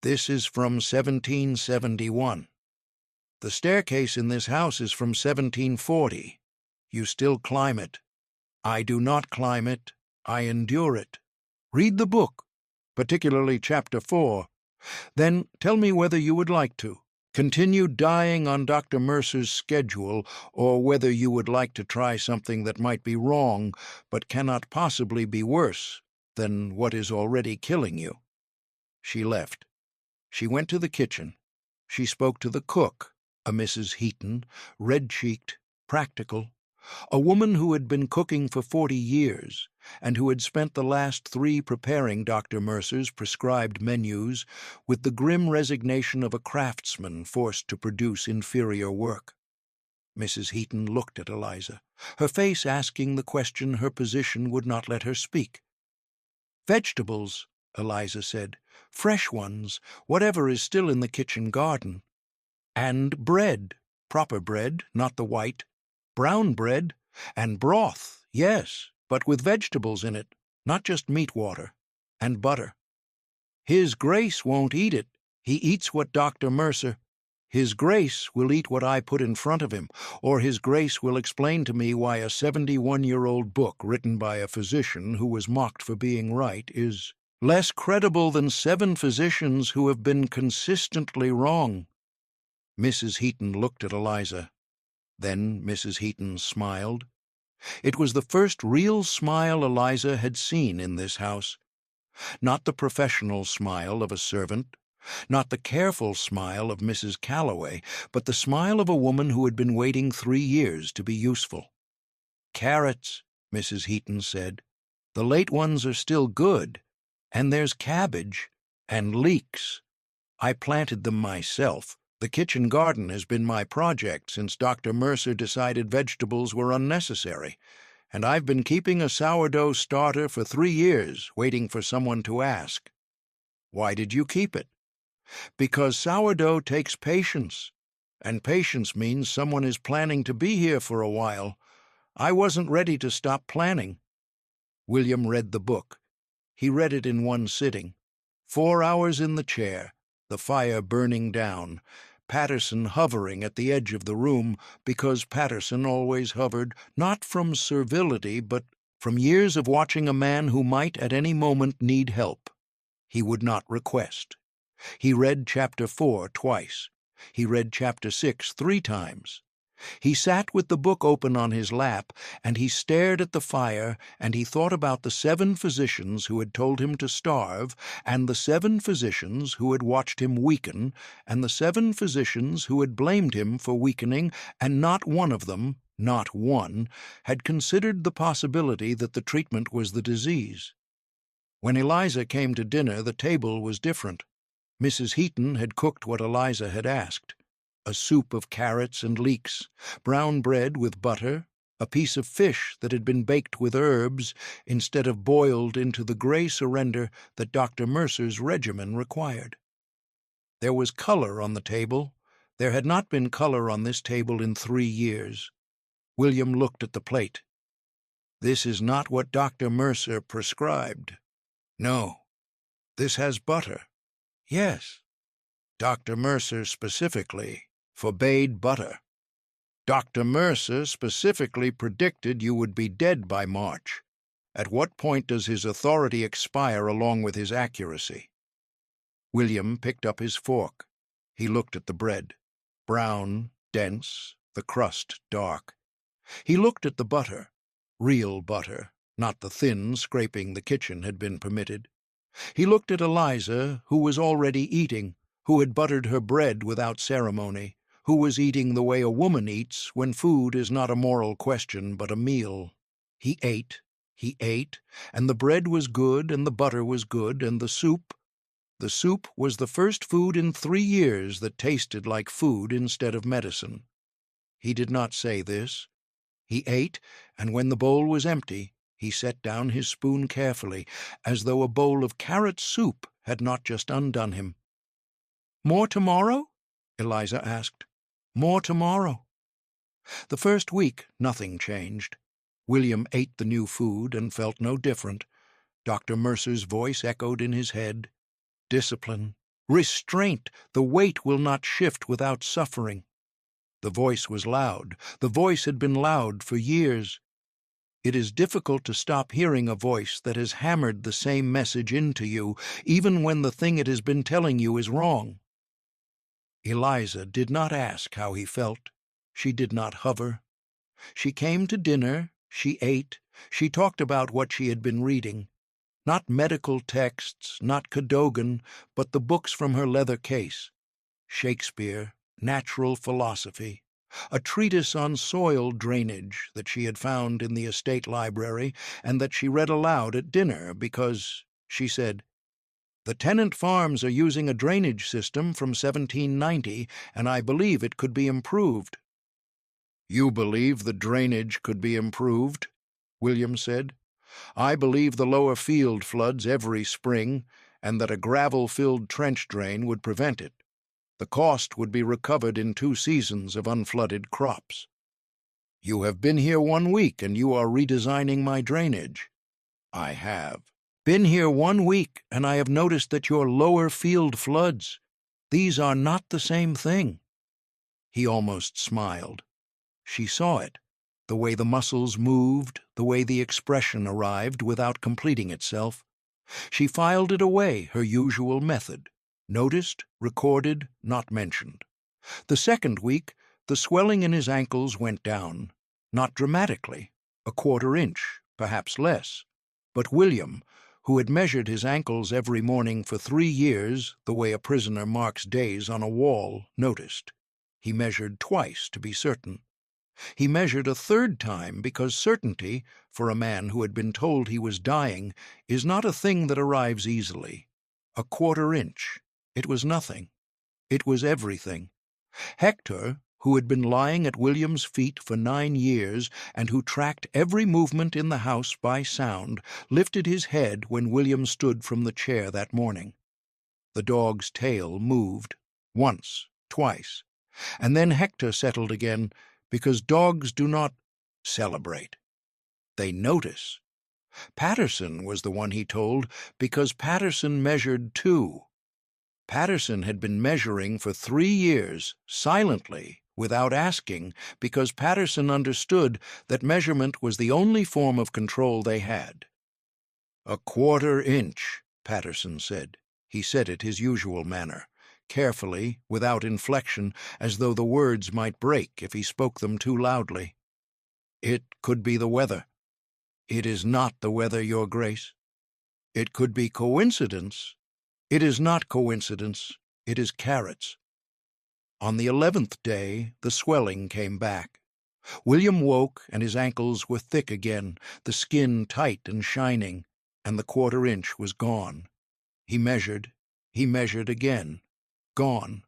"This is from 1771. The staircase in this house is from 1740. You still climb it. I do not climb it. I endure it. Read the book, particularly Chapter 4. Then tell me whether you would like to continue dying on Dr. Mercer's schedule, or whether you would like to try something that might be wrong, but cannot possibly be worse than what is already killing you." She left. She went to the kitchen. She spoke to the cook, a Mrs. Heaton, red-cheeked, practical, a woman who had been cooking for 40 years, and who had spent the last 3 preparing Dr. Mercer's prescribed menus with the grim resignation of a craftsman forced to produce inferior work. Mrs. Heaton looked at Eliza, her face asking the question her position would not let her speak. "Vegetables," Eliza said. "Fresh ones, whatever is still in the kitchen garden. And bread, proper bread, not the white. Brown bread, and broth, yes, but with vegetables in it, not just meat water. And butter. His Grace won't eat it. He eats what Dr. Mercer. His Grace will eat what I put in front of him, or His Grace will explain to me why a 71-year-old book written by a physician who was mocked for being right is less credible than 7 physicians who have been consistently wrong." Mrs. Heaton looked at Eliza. Then Mrs. Heaton smiled. It was the first real smile Eliza had seen in this house. Not the professional smile of a servant, not the careful smile of Mrs. Callaway, but the smile of a woman who had been waiting 3 years to be useful. "Carrots," Mrs. Heaton said. "The late ones are still good. And there's cabbage. And leeks. I planted them myself. The kitchen garden has been my project since Dr. Mercer decided vegetables were unnecessary. And I've been keeping a sourdough starter for 3 years, waiting for someone to ask." "Why did you keep it?" "Because sourdough takes patience, and patience means someone is planning to be here for a while. I wasn't ready to stop planning." William read the book. He read it in one sitting. 4 hours in the chair, the fire burning down, Patterson hovering at the edge of the room, because Patterson always hovered, not from servility, but from years of watching a man who might at any moment need help. He would not request. He read chapter 4 twice. He read chapter 6 3 times. He sat with the book open on his lap, and he stared at the fire, and he thought about the 7 physicians who had told him to starve, and the 7 physicians who had watched him weaken, and the 7 physicians who had blamed him for weakening, and not one of them, not one, had considered the possibility that the treatment was the disease. When Eliza came to dinner, the table was different. Mrs. Heaton had cooked what Eliza had asked. A soup of carrots and leeks, brown bread with butter, a piece of fish that had been baked with herbs instead of boiled into the gray surrender that Dr. Mercer's regimen required. There was color on the table. There had not been color on this table in 3 years. William looked at the plate. "This is not what Dr. Mercer prescribed." "No." "This has butter." "Yes." "Dr. Mercer specifically forbade butter. Dr. Mercer specifically predicted you would be dead by March. At what point does his authority expire along with his accuracy?" William picked up his fork. He looked at the bread. Brown, dense, the crust dark. He looked at the butter. Real butter, not the thin scraping the kitchen had been permitted. He looked at Eliza, who was already eating, who had buttered her bread without ceremony, who was eating the way a woman eats when food is not a moral question but a meal. He ate, and the bread was good, and the butter was good, and the soup was the first food in 3 years that tasted like food instead of medicine. He did not say this. He ate, and when the bowl was empty, he set down his spoon carefully, as though a bowl of carrot soup had not just undone him. "More tomorrow?" Eliza asked. "More tomorrow." The first week, nothing changed. William ate the new food and felt no different. Dr. Mercer's voice echoed in his head. "Discipline. Restraint. The weight will not shift without suffering." The voice was loud. The voice had been loud for years. It is difficult to stop hearing a voice that has hammered the same message into you, even when the thing it has been telling you is wrong. Eliza did not ask how he felt. She did not hover. She came to dinner, she ate, she talked about what she had been reading. Not medical texts, not Kdogan, but the books from her leather case. Shakespeare, natural philosophy, a treatise on soil drainage that she had found in the estate library and that she read aloud at dinner because, she said, "The tenant farms are using a drainage system from 1790, and I believe it could be improved." "You believe the drainage could be improved," William said. "I believe the lower field floods every spring, and that a gravel-filled trench drain would prevent it. The cost would be recovered in 2 seasons of unflooded crops." "You have been here 1 week, and you are redesigning my drainage." "I have been here 1 week, and I have noticed that your lower field floods, these are not the same thing." He almost smiled. She saw it, the way the muscles moved, the way the expression arrived without completing itself. She filed it away, her usual method: noticed, recorded, not mentioned. The second week, the swelling in his ankles went down, not dramatically, a 1/4 inch, perhaps less. But William, who had measured his ankles every morning for 3 years, the way a prisoner marks days on a wall, noticed. He measured twice to be certain. He measured a 3rd time because certainty, for a man who had been told he was dying, is not a thing that arrives easily. A 1/4 inch. It was nothing. It was everything. Hector, who had been lying at William's feet for 9 years and who tracked every movement in the house by sound, lifted his head when William stood from the chair that morning. The dog's tail moved, once, twice, and then Hector settled again, because dogs do not celebrate. They notice. Patterson was the one he told, because Patterson measured too. Patterson had been measuring for 3 years, silently, without asking, because Patterson understood that measurement was the only form of control they had. "A 1/4 inch," Patterson said. He said it his usual manner, carefully, without inflection, as though the words might break if he spoke them too loudly. "It could be the weather." "It is not the weather, Your Grace." "It could be coincidence." "It is not coincidence. It is carrots." On the 11th day, the swelling came back. William woke, and his ankles were thick again, the skin tight and shining, and the 1/4 inch was gone. He measured again. Gone.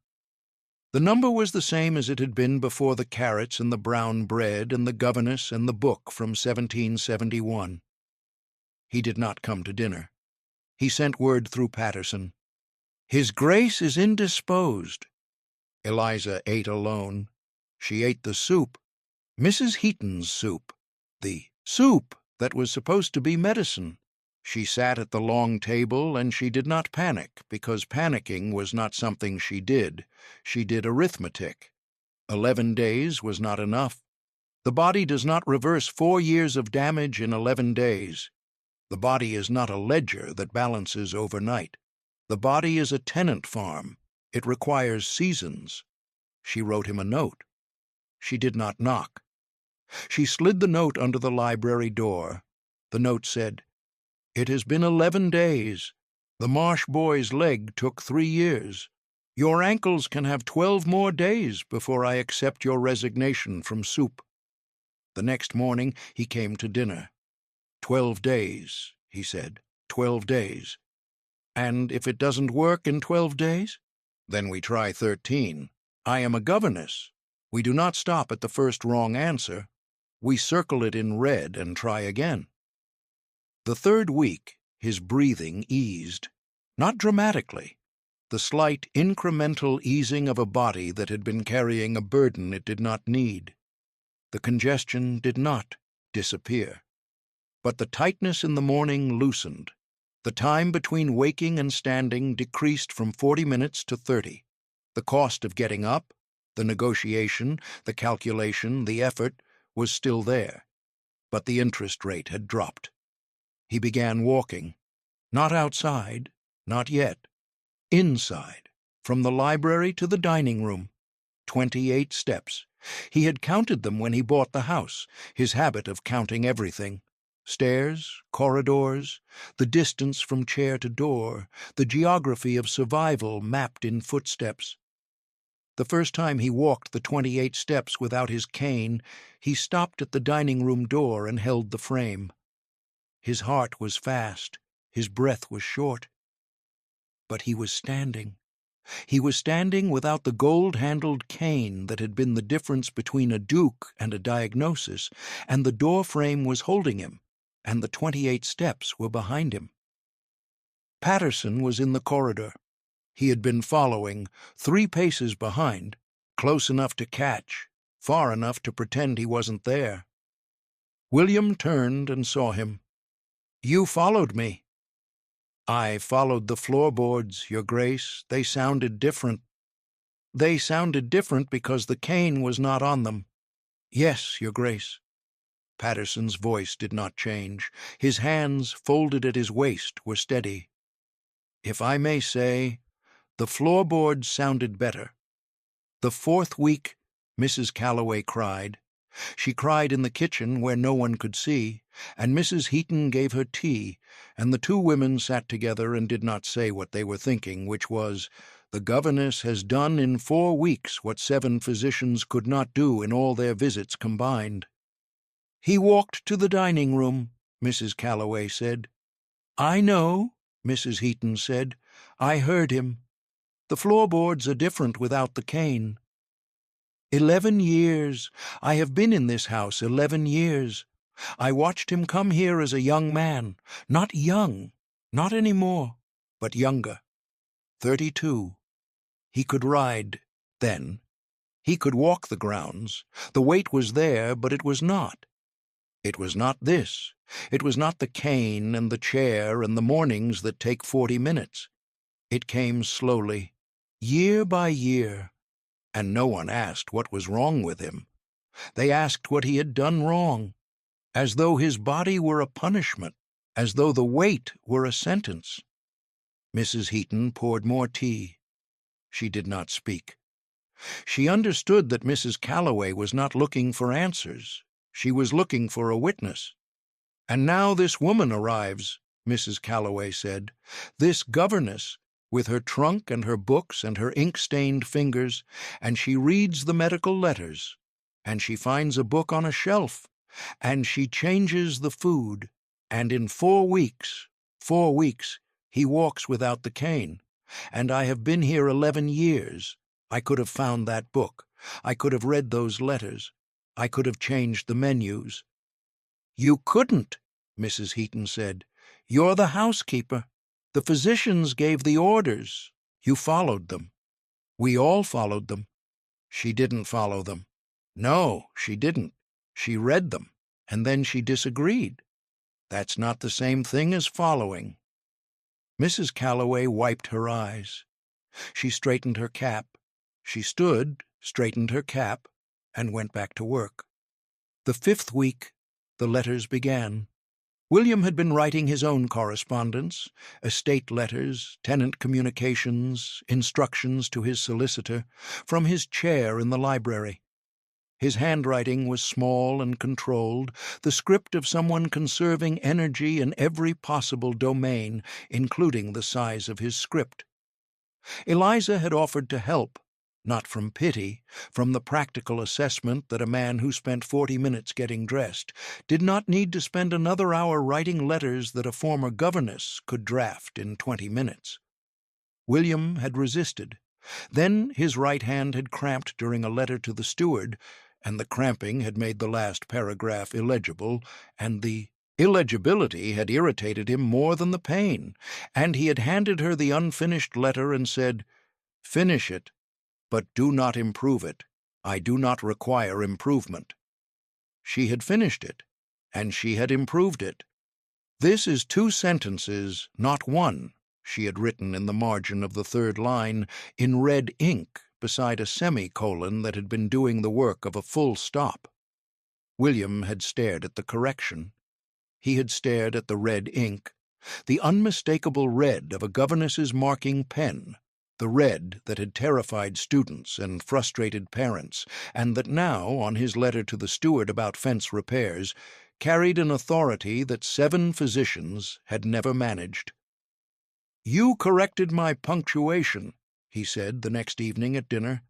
The number was the same as it had been before the carrots and the brown bread and the governess and the book from 1771. He did not come to dinner. He sent word through Patterson. "His Grace is indisposed." Eliza ate alone. She ate the soup. Mrs. Heaton's soup. The soup that was supposed to be medicine. She sat at the long table, and she did not panic, because panicking was not something she did. She did arithmetic. 11 days was not enough. The body does not reverse 4 years of damage in 11 days. The body is not a ledger that balances overnight. The body is a tenant farm. It requires seasons. She wrote him a note. She did not knock. She slid the note under the library door. The note said, "It has been 11 days. The Marsh boy's leg took 3 years. Your ankles can have 12 more days before I accept your resignation from soup." The next morning he came to dinner. 12 days, he said. 12 days. "And if it doesn't work in 12 days? Then we try 13. I am a governess. We do not stop at the first wrong answer. We circle it in red and try again." The 3rd week, his breathing eased. Not dramatically. The slight incremental easing of a body that had been carrying a burden it did not need. The congestion did not disappear. But the tightness in the morning loosened. The time between waking and standing decreased from 40 minutes to 30. The cost of getting up, the negotiation, the calculation, the effort, was still there. But the interest rate had dropped. He began walking. Not outside, not yet. Inside, from the library to the dining room. 28 steps. He had counted them when he bought the house, his habit of counting everything. Stairs, corridors, the distance from chair to door, the geography of survival mapped in footsteps. The first time he walked the 28 steps without his cane, he stopped at the dining room door and held the frame. His heart was fast, his breath was short. But he was standing. He was standing without the gold-handled cane that had been the difference between a duke and a diagnosis, and the door frame was holding him, and the 28 steps were behind him. Patterson was in the corridor. He had been following, 3 paces behind, close enough to catch, far enough to pretend he wasn't there. William turned and saw him. "You followed me." "I followed the floorboards, Your Grace. They sounded different." "They sounded different because the cane was not on them." "Yes, Your Grace." Patterson's voice did not change. His hands, folded at his waist, were steady. "If I may say, the floorboards sounded better. The 4th week," Mrs. Callaway cried. She cried in the kitchen where no one could see, and Mrs. Heaton gave her tea, and the 2 women sat together and did not say what they were thinking, which was, "The governess has done in 4 weeks what 7 physicians could not do in all their visits combined." "He walked to the dining room," Mrs. Callaway said. "I know," Mrs. Heaton said. "I heard him. The floorboards are different without the cane." 11 years. I have been in this house 11 years. I watched him come here as a young man. Not young, not any more, but younger. 32. He could ride, then. He could walk the grounds. The weight was there, but it was not. It was not this. It was not the cane and the chair and the mornings that take 40 minutes. It came slowly, year by year. And no one asked what was wrong with him. They asked what he had done wrong, as though his body were a punishment, as though the weight were a sentence. Mrs. Heaton poured more tea. She did not speak. She understood that Mrs. Callaway was not looking for answers. She was looking for a witness. "And now this woman arrives," Mrs. Callaway said, "this governess, with her trunk and her books and her ink-stained fingers, and she reads the medical letters, and she finds a book on a shelf, and she changes the food, and in 4 weeks, he walks without the cane. And I have been here 11 years. I could have found that book. I could have read those letters. I could have changed the menus." "You couldn't," Mrs. Heaton said. "You're the housekeeper. The physicians gave the orders. You followed them. We all followed them." "She didn't follow them." "No, she didn't. She read them, and then she disagreed. That's not the same thing as following." Mrs. Callaway wiped her eyes. She straightened her cap. She stood, straightened her cap, and went back to work. The 5th week, the letters began. William had been writing his own correspondence, estate letters, tenant communications, instructions to his solicitor, from his chair in the library. His handwriting was small and controlled, the script of someone conserving energy in every possible domain, including the size of his script. Eliza had offered to help, not from pity, from the practical assessment that a man who spent 40 minutes getting dressed did not need to spend another hour writing letters that a former governess could draft in 20 minutes. William had resisted. Then his right hand had cramped during a letter to the steward, and the cramping had made the last paragraph illegible, and the illegibility had irritated him more than the pain, and he had handed her the unfinished letter and said, "Finish it, but do not improve it. I do not require improvement." She had finished it, and she had improved it. "This is 2 sentences, not 1, she had written in the margin of the 3rd line, in red ink, beside a semicolon that had been doing the work of a full stop. William had stared at the correction. He had stared at the red ink, the unmistakable red of a governess's marking pen, the red that had terrified students and frustrated parents, and that now, on his letter to the steward about fence repairs, carried an authority that 7 physicians had never managed. "You corrected my punctuation," he said the next evening at dinner.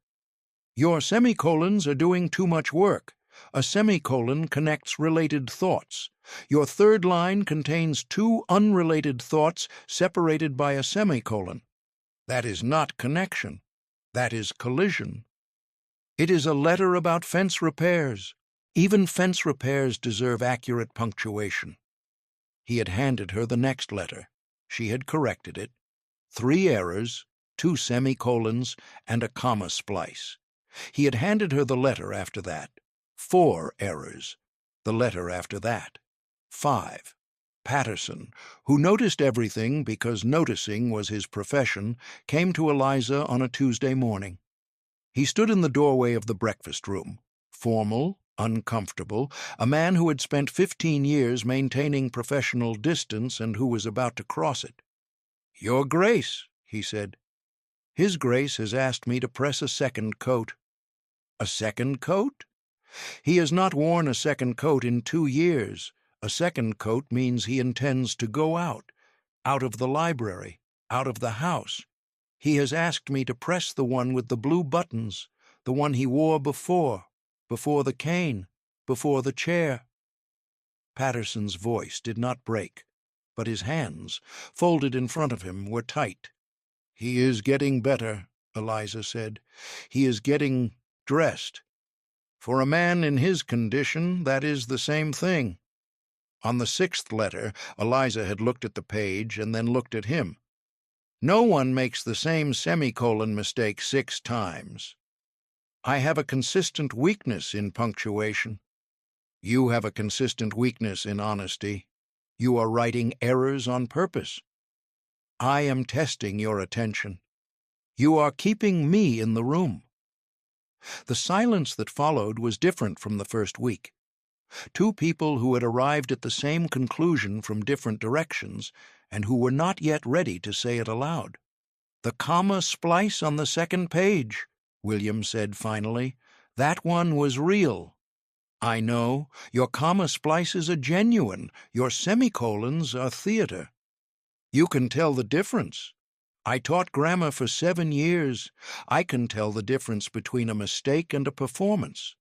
"Your semicolons are doing too much work. A semicolon connects related thoughts. Your 3rd line contains 2 unrelated thoughts separated by a semicolon. That is not connection. That is collision. It is a letter about fence repairs. Even fence repairs deserve accurate punctuation. He had handed her the next letter. She had corrected it. 3 errors, 2 semicolons, and a comma splice. He had handed her the letter after that. 4 errors. The letter after that. 5. Patterson, who noticed everything because noticing was his profession, came to Eliza on a Tuesday morning. He stood in the doorway of the breakfast room, formal, uncomfortable, a man who had spent 15 years maintaining professional distance and who was about to cross it. "Your Grace," he said. "His Grace has asked me to press a second coat." "A second coat?" "He has not worn a second coat in 2 years. A second coat means he intends to go out of the library, out of the house. He has asked me to press the one with the blue buttons, the one he wore before the cane, before the chair." Patterson's voice did not break, but his hands, folded in front of him, were tight. "He is getting better," Eliza said. "He is getting dressed. For a man in his condition, that is the same thing." On the 6th letter, Eliza had looked at the page and then looked at him. "No one makes the same semicolon mistake 6 times. I have a consistent weakness in punctuation. You have a consistent weakness in honesty. You are writing errors on purpose. I am testing your attention. You are keeping me in the room." The silence that followed was different from the first week. 2 people who had arrived at the same conclusion from different directions and who were not yet ready to say it aloud. "The comma splice on the 2nd page," William said finally. "That one was real." "I know. Your comma splices are genuine. Your semicolons are theater. You can tell the difference. I taught grammar for 7 years. I can tell the difference between a mistake and a performance."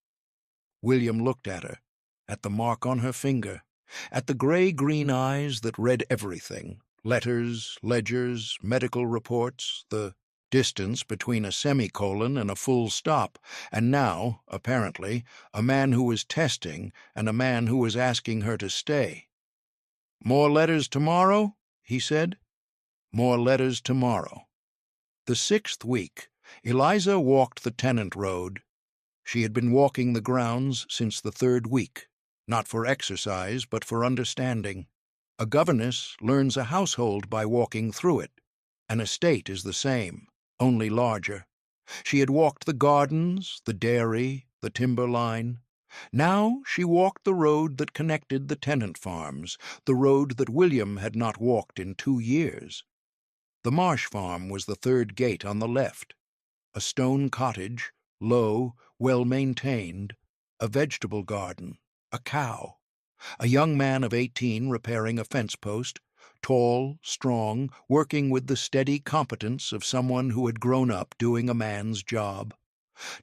William looked at her, at the mark on her finger, at the gray-green eyes that read everything, letters, ledgers, medical reports, the distance between a semicolon and a full stop, and now, apparently, a man who was testing and a man who was asking her to stay. "More letters tomorrow?" he said. "More letters tomorrow." The 6th week, Eliza walked the Tenant Road. She had been walking the grounds since the 3rd week, not for exercise but for understanding. A governess learns a household by walking through it. An estate is the same, only larger. She had walked the gardens, the dairy, the timber line. Now she walked the road that connected the tenant farms, the road that William had not walked in 2 years. The Marsh farm was the 3rd gate on the left. A stone cottage, low, well-maintained, a vegetable garden, a cow, a young man of 18 repairing a fence post, tall, strong, working with the steady competence of someone who had grown up doing a man's job.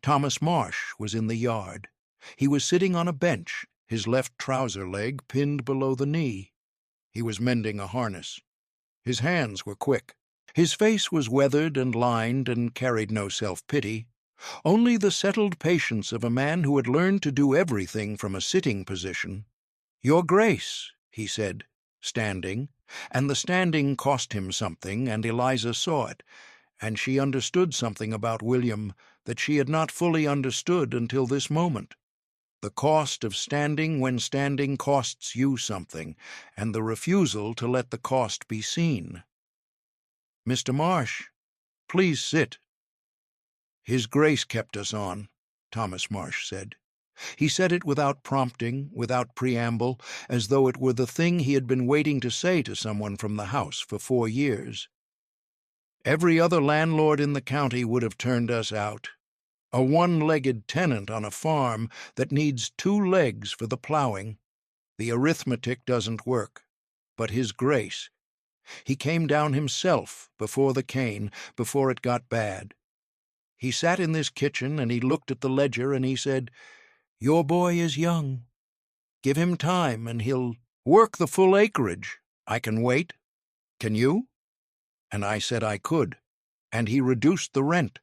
Thomas Marsh was in the yard. He was sitting on a bench, his left trouser leg pinned below the knee. He was mending a harness. His hands were quick. His face was weathered and lined and carried no self-pity, only the settled patience of a man who had learned to do everything from a sitting position. "Your Grace," he said, standing, and the standing cost him something, and Eliza saw it, and she understood something about William that she had not fully understood until this moment. The cost of standing when standing costs you something, and the refusal to let the cost be seen. "Mr. Marsh, please sit." "His Grace kept us on," Thomas Marsh said. He said it without prompting, without preamble, as though it were the thing he had been waiting to say to someone from the house for 4 years. "Every other landlord in the county would have turned us out. A one-legged tenant on a farm that needs 2 legs for the plowing. The arithmetic doesn't work. But His Grace. He came down himself before the cane, before it got bad. He sat in this kitchen and he looked at the ledger and he said, 'Your boy is young. Give him time and he'll work the full acreage. I can wait. Can you?' And I said I could. And he reduced the rent,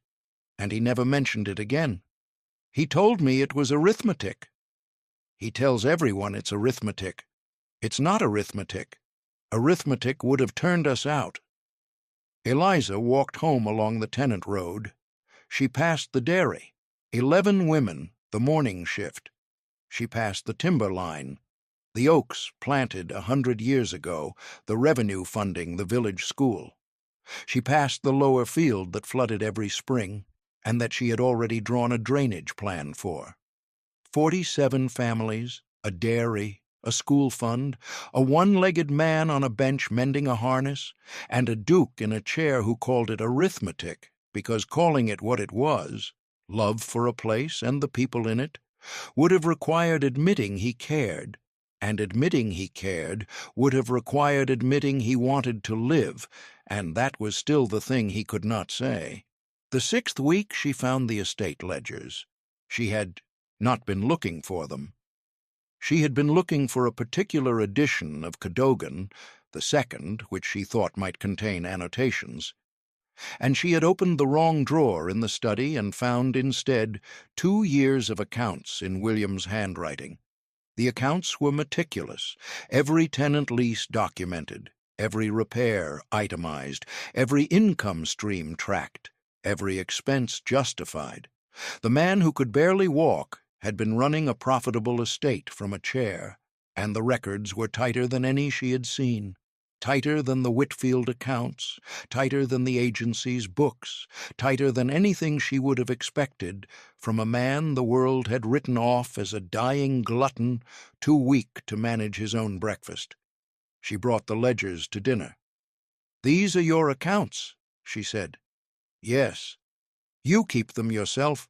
and he never mentioned it again. He told me it was arithmetic. He tells everyone it's arithmetic. It's not arithmetic. Arithmetic would have turned us out. Eliza walked home along the tenant road. She passed the dairy, 11 women, the morning shift. She passed the timber line, the oaks planted 100 years ago, the revenue funding the village school. She passed the lower field that flooded every spring, and that she had already drawn a drainage plan for. 47 families, a dairy, a school fund, a one-legged man on a bench mending a harness, and a duke in a chair who called it arithmetic, because calling it what it was, love for a place and the people in it, would have required admitting he cared, and admitting he cared would have required admitting he wanted to live, and that was still the thing he could not say. The 6th week she found the estate ledgers. She had not been looking for them. She had been looking for a particular edition of Kdogan, the second, which she thought might contain annotations, and she had opened the wrong drawer in the study and found instead 2 years of accounts in William's handwriting. The accounts were meticulous, every tenant lease documented, every repair itemized, every income stream tracked, every expense justified. The man who could barely walk had been running a profitable estate from a chair, and the records were tighter than any she had seen, tighter than the Whitfield accounts, tighter than the agency's books, tighter than anything she would have expected from a man the world had written off as a dying glutton too weak to manage his own breakfast. She brought the ledgers to dinner. "These are your accounts," she said. "Yes. You keep them yourself."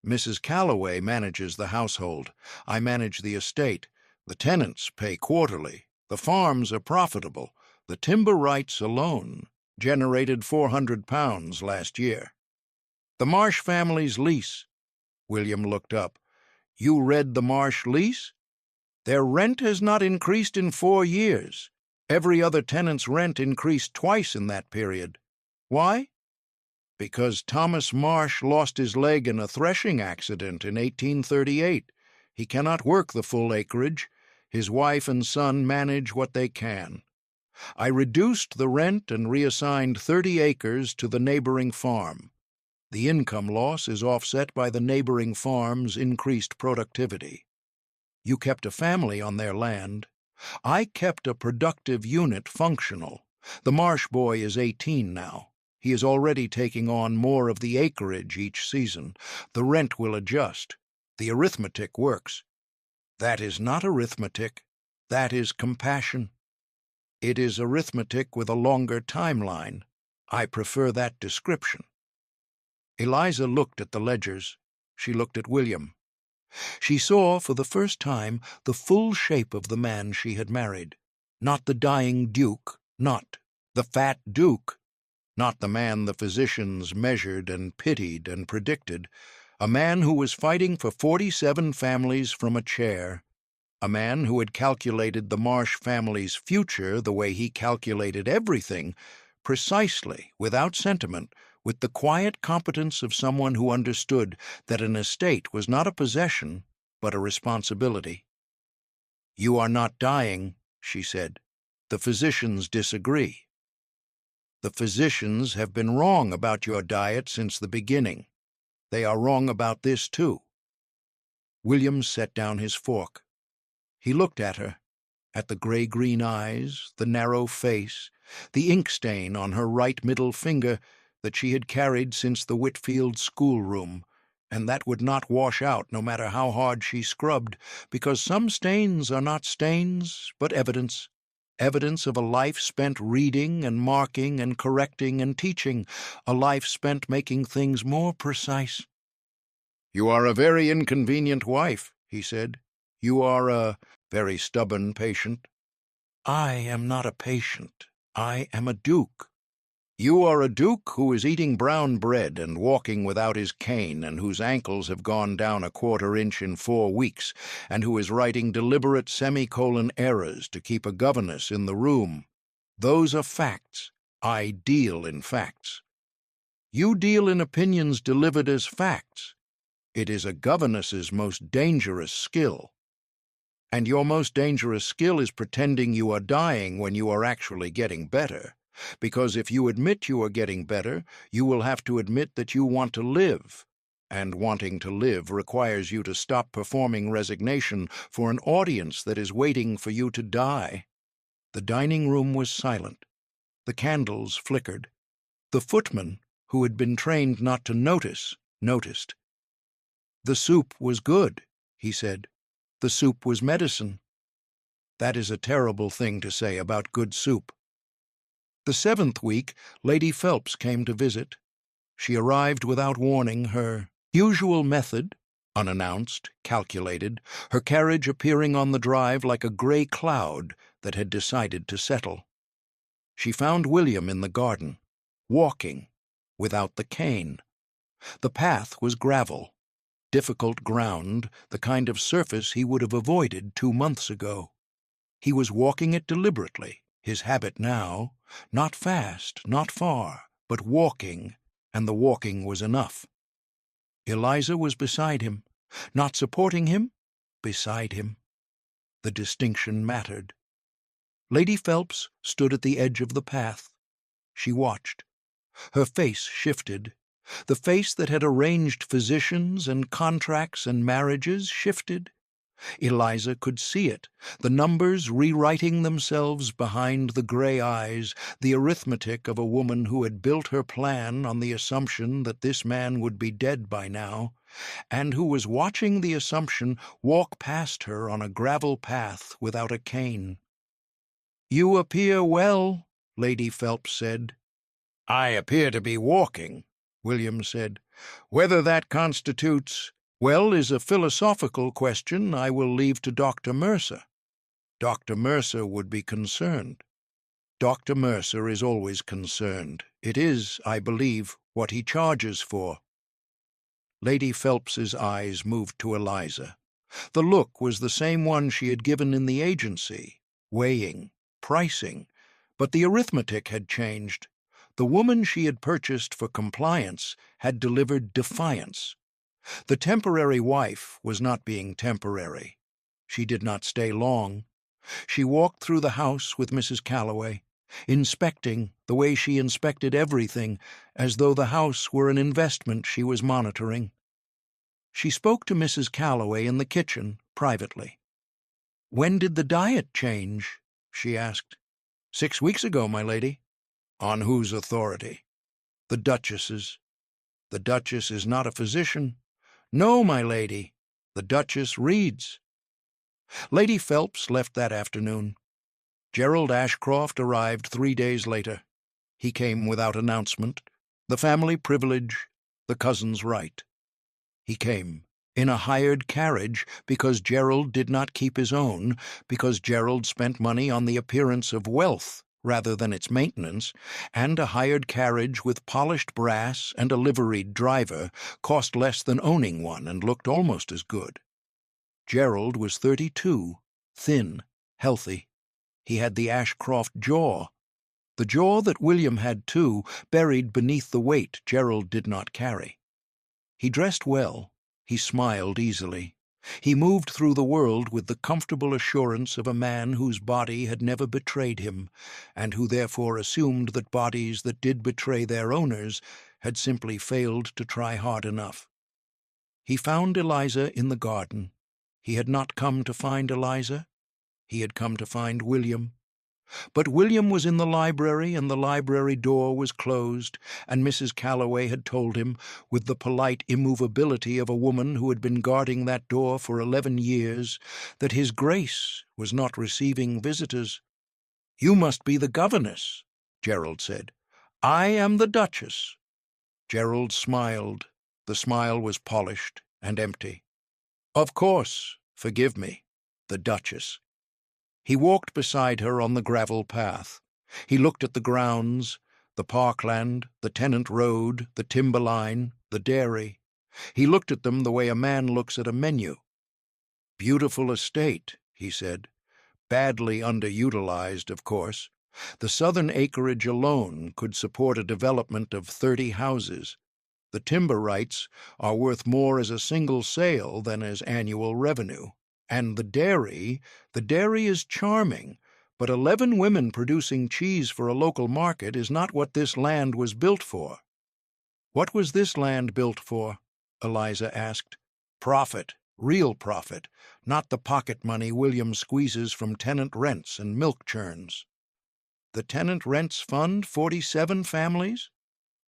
"Mrs. Callaway manages the household. I manage the estate. The tenants pay quarterly. The farms are profitable. The timber rights alone generated £400 last year." "The Marsh family's lease." William looked up. "You read the Marsh lease? Their rent has not increased in 4 years. Every other tenant's rent increased twice in that period. Why? Because Thomas Marsh lost his leg in a threshing accident in 1838. He cannot work the full acreage. His wife and son manage what they can. I reduced the rent and reassigned 30 acres to the neighboring farm. The income loss is offset by the neighboring farm's increased productivity. You kept a family on their land. I kept a productive unit functional. The Marsh boy is 18 now. He is already taking on more of the acreage each season. The rent will adjust. The arithmetic works." "That is not arithmetic. That is compassion." "It is arithmetic with a longer timeline. I prefer that description." Eliza looked at the ledgers. She looked at William. She saw for the first time the full shape of the man she had married. Not the dying duke, not the fat duke, not the man the physicians measured and pitied and predicted, a man who was fighting for 47 families from a chair, a man who had calculated the Marsh family's future the way he calculated everything, precisely, without sentiment, with the quiet competence of someone who understood that an estate was not a possession, but a responsibility. "You are not dying," she said. "The physicians disagree." "The physicians have been wrong about your diet since the beginning. They are wrong about this, too." William set down his fork. He looked at her, at the gray-green eyes, the narrow face, the ink stain on her right middle finger that she had carried since the Whitfield schoolroom, and that would not wash out no matter how hard she scrubbed, because some stains are not stains, but evidence. Evidence of a life spent reading and marking and correcting and teaching, a life spent making things more precise. "You are a very inconvenient wife," he said. "You are a very stubborn patient." "I am not a patient. I am a duke." "You are a duke who is eating brown bread and walking without his cane, and whose ankles have gone down a quarter inch in 4 weeks, and who is writing deliberate semicolon errors to keep a governess in the room. Those are facts. I deal in facts." You deal in opinions delivered as facts. It is a governess's most dangerous skill. And your most dangerous skill is pretending you are dying when you are actually getting better. Because if you admit you are getting better, you will have to admit that you want to live. And wanting to live requires you to stop performing resignation for an audience that is waiting for you to die. The dining room was silent. The candles flickered. The footman, who had been trained not to notice, noticed. "The soup was good," he said. "The soup was medicine." That is a terrible thing to say about good soup. The 7th week, Lady Phelps came to visit. She arrived without warning, her usual method, unannounced, calculated, her carriage appearing on the drive like a gray cloud that had decided to settle. She found William in the garden, walking, without the cane. The path was gravel, difficult ground, the kind of surface he would have avoided 2 months ago. He was walking it deliberately, his habit now, not fast, not far, but walking, and the walking was enough. Eliza was beside him, not supporting him, beside him. The distinction mattered. Lady Phelps stood at the edge of the path. She watched. Her face shifted. The face that had arranged physicians and contracts and marriages shifted. Eliza could see it, the numbers rewriting themselves behind the gray eyes, the arithmetic of a woman who had built her plan on the assumption that this man would be dead by now, and who was watching the assumption walk past her on a gravel path without a cane. "You appear well," Lady Phelps said. "I appear to be walking," William said. "Whether that constitutes well is a philosophical question I will leave to Dr. Mercer. Dr. Mercer would be concerned. Dr. Mercer is always concerned. It is, I believe, what he charges for." Lady Phelps's eyes moved to Eliza. The look was the same one she had given in the agency, weighing, pricing, but the arithmetic had changed. The woman she had purchased for compliance had delivered defiance. The temporary wife was not being temporary. She did not stay long. She walked through the house with Mrs. Callaway, inspecting the way she inspected everything, as though the house were an investment she was monitoring. She spoke to Mrs. Callaway in the kitchen, privately. "When did the diet change?" she asked. "6 weeks ago, my lady." "On whose authority?" "The duchess's." "The duchess is not a physician." "No, my lady. The duchess reads." Lady Phelps left that afternoon. Gerald Ashcroft arrived 3 days later. He came without announcement, the family privilege, the cousin's right. He came in a hired carriage because Gerald did not keep his own, because Gerald spent money on the appearance of wealth rather than its maintenance, and a hired carriage with polished brass and a liveried driver cost less than owning one and looked almost as good. Gerald was 32, thin, healthy. He had the Ashcroft jaw. The jaw that William had too, buried beneath the weight Gerald did not carry. He dressed well. He smiled easily. He moved through the world with the comfortable assurance of a man whose body had never betrayed him, and who therefore assumed that bodies that did betray their owners had simply failed to try hard enough. He found Eliza in the garden. He had not come to find Eliza. He had come to find William. But William was in the library, and the library door was closed, and Mrs. Callaway had told him, with the polite immovability of a woman who had been guarding that door for 11 years, that His Grace was not receiving visitors. "You must be the governess," Gerald said. "I am the duchess." Gerald smiled. The smile was polished and empty. "Of course, forgive me, the duchess." He walked beside her on the gravel path. He looked at the grounds, the parkland, the tenant road, the timber line, the dairy. He looked at them the way a man looks at a menu. "Beautiful estate," he said. "Badly underutilized, of course. The southern acreage alone could support a development of 30 houses. The timber rights are worth more as a single sale than as annual revenue. And the dairy is charming, but 11 women producing cheese for a local market is not what this land was built for. What was this land built for? Eliza asked. Profit, real profit, not the pocket money William squeezes from tenant rents and milk churns. The tenant rents fund 47 families?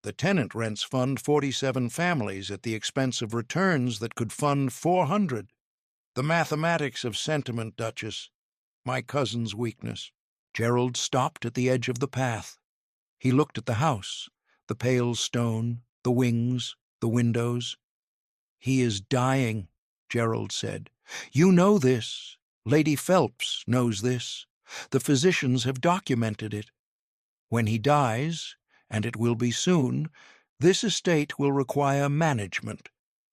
The tenant rents fund 47 families at the expense of returns that could fund 400. The mathematics of sentiment, Duchess. My cousin's weakness. Gerald stopped at the edge of the path. He looked at the house, the pale stone, the wings, the windows. He is dying, Gerald said. You know this. Lady Phelps knows this. The physicians have documented it. When he dies, and it will be soon, this estate will require management.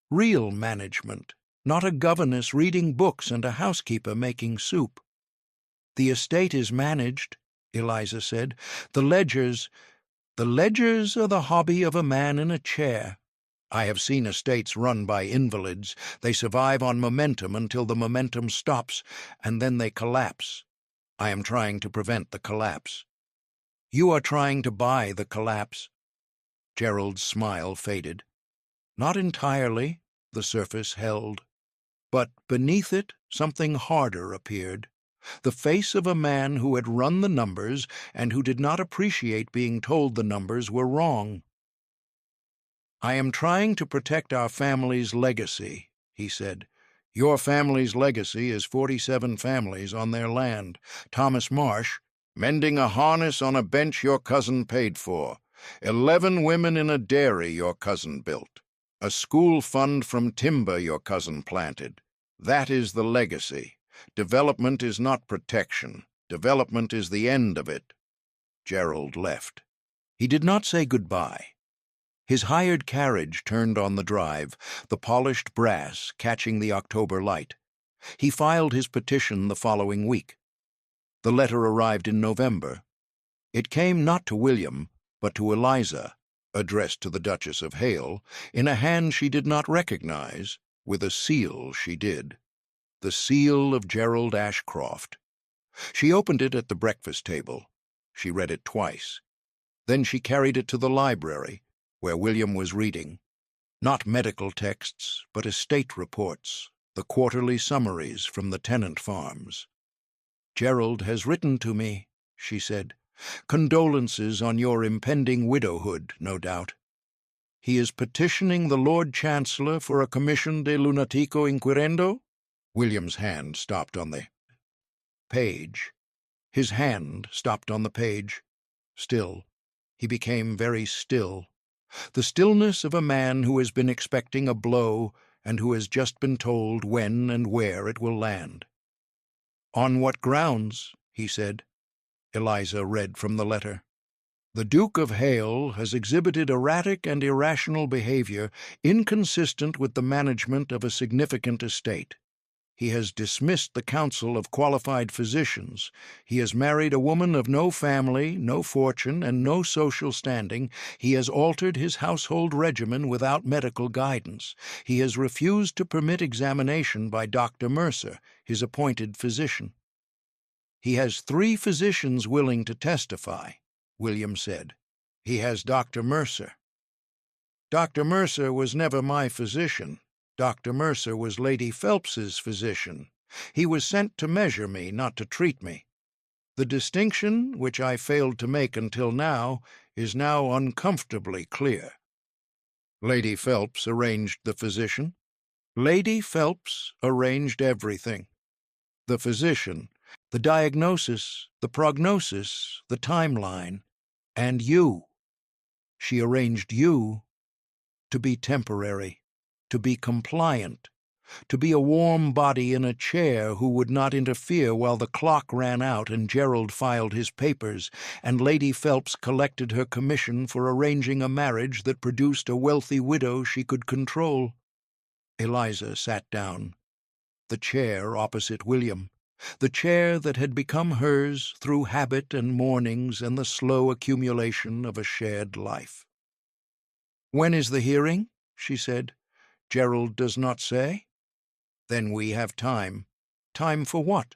Real management, not a governess reading books and a housekeeper making soup. The estate is managed, Eliza said. The ledgers are the hobby of a man in a chair. I have seen estates run by invalids. They survive on momentum until the momentum stops, and then they collapse. I am trying to prevent the collapse. You are trying to buy the collapse. Gerald's smile faded. Not entirely, the surface held. But beneath it, something harder appeared. The face of a man who had run the numbers and who did not appreciate being told the numbers were wrong. I am trying to protect our family's legacy, he said. Your family's legacy is 47 families on their land. Thomas Marsh, mending a harness on a bench your cousin paid for. 11 women in a dairy your cousin built. A school fund from timber your cousin planted. That is the legacy. Development is not protection. Development is the end of it. Gerald left. He did not say goodbye. His hired carriage turned on the drive, the polished brass catching the October light. He filed his petition the following week. The letter arrived in November. It came not to William, but to Eliza, addressed to the Duchess of Hale, in a hand she did not recognize, with a seal she did. The seal of Gerald Ashcroft. She opened it at the breakfast table. She read it twice. Then she carried it to the library, where William was reading. Not medical texts, but estate reports, the quarterly summaries from the tenant farms. Gerald has written to me, she said. Condolences on your impending widowhood, no doubt. He is petitioning the Lord Chancellor for a commission de lunatico inquirendo? William's hand stopped on the page. His hand stopped on the page. Still. He became very still. The stillness of a man who has been expecting a blow and who has just been told when and where it will land. On what grounds? He said. Eliza read from the letter. The Duke of Hale has exhibited erratic and irrational behavior inconsistent with the management of a significant estate. He has dismissed the council of qualified physicians. He has married a woman of no family, no fortune, and no social standing. He has altered his household regimen without medical guidance. He has refused to permit examination by Dr. Mercer, his appointed physician. He has 3 physicians willing to testify, William said. He has Dr. Mercer. Dr. Mercer was never my physician. Dr. Mercer was Lady Phelps's physician. He was sent to measure me, not to treat me. The distinction, which I failed to make until now, is now uncomfortably clear. Lady Phelps arranged the physician. Lady Phelps arranged everything. The physician, the diagnosis, the prognosis, the timeline, and you. She arranged you to be temporary, to be compliant, to be a warm body in a chair who would not interfere while the clock ran out and Gerald filed his papers, and Lady Phelps collected her commission for arranging a marriage that produced a wealthy widow she could control. Eliza sat down, the chair opposite William. the chair that had become hers through habit and mornings and the slow accumulation of a shared life. "When is the hearing?" she said. "Gerald does not say." "Then we have time." "Time for what?"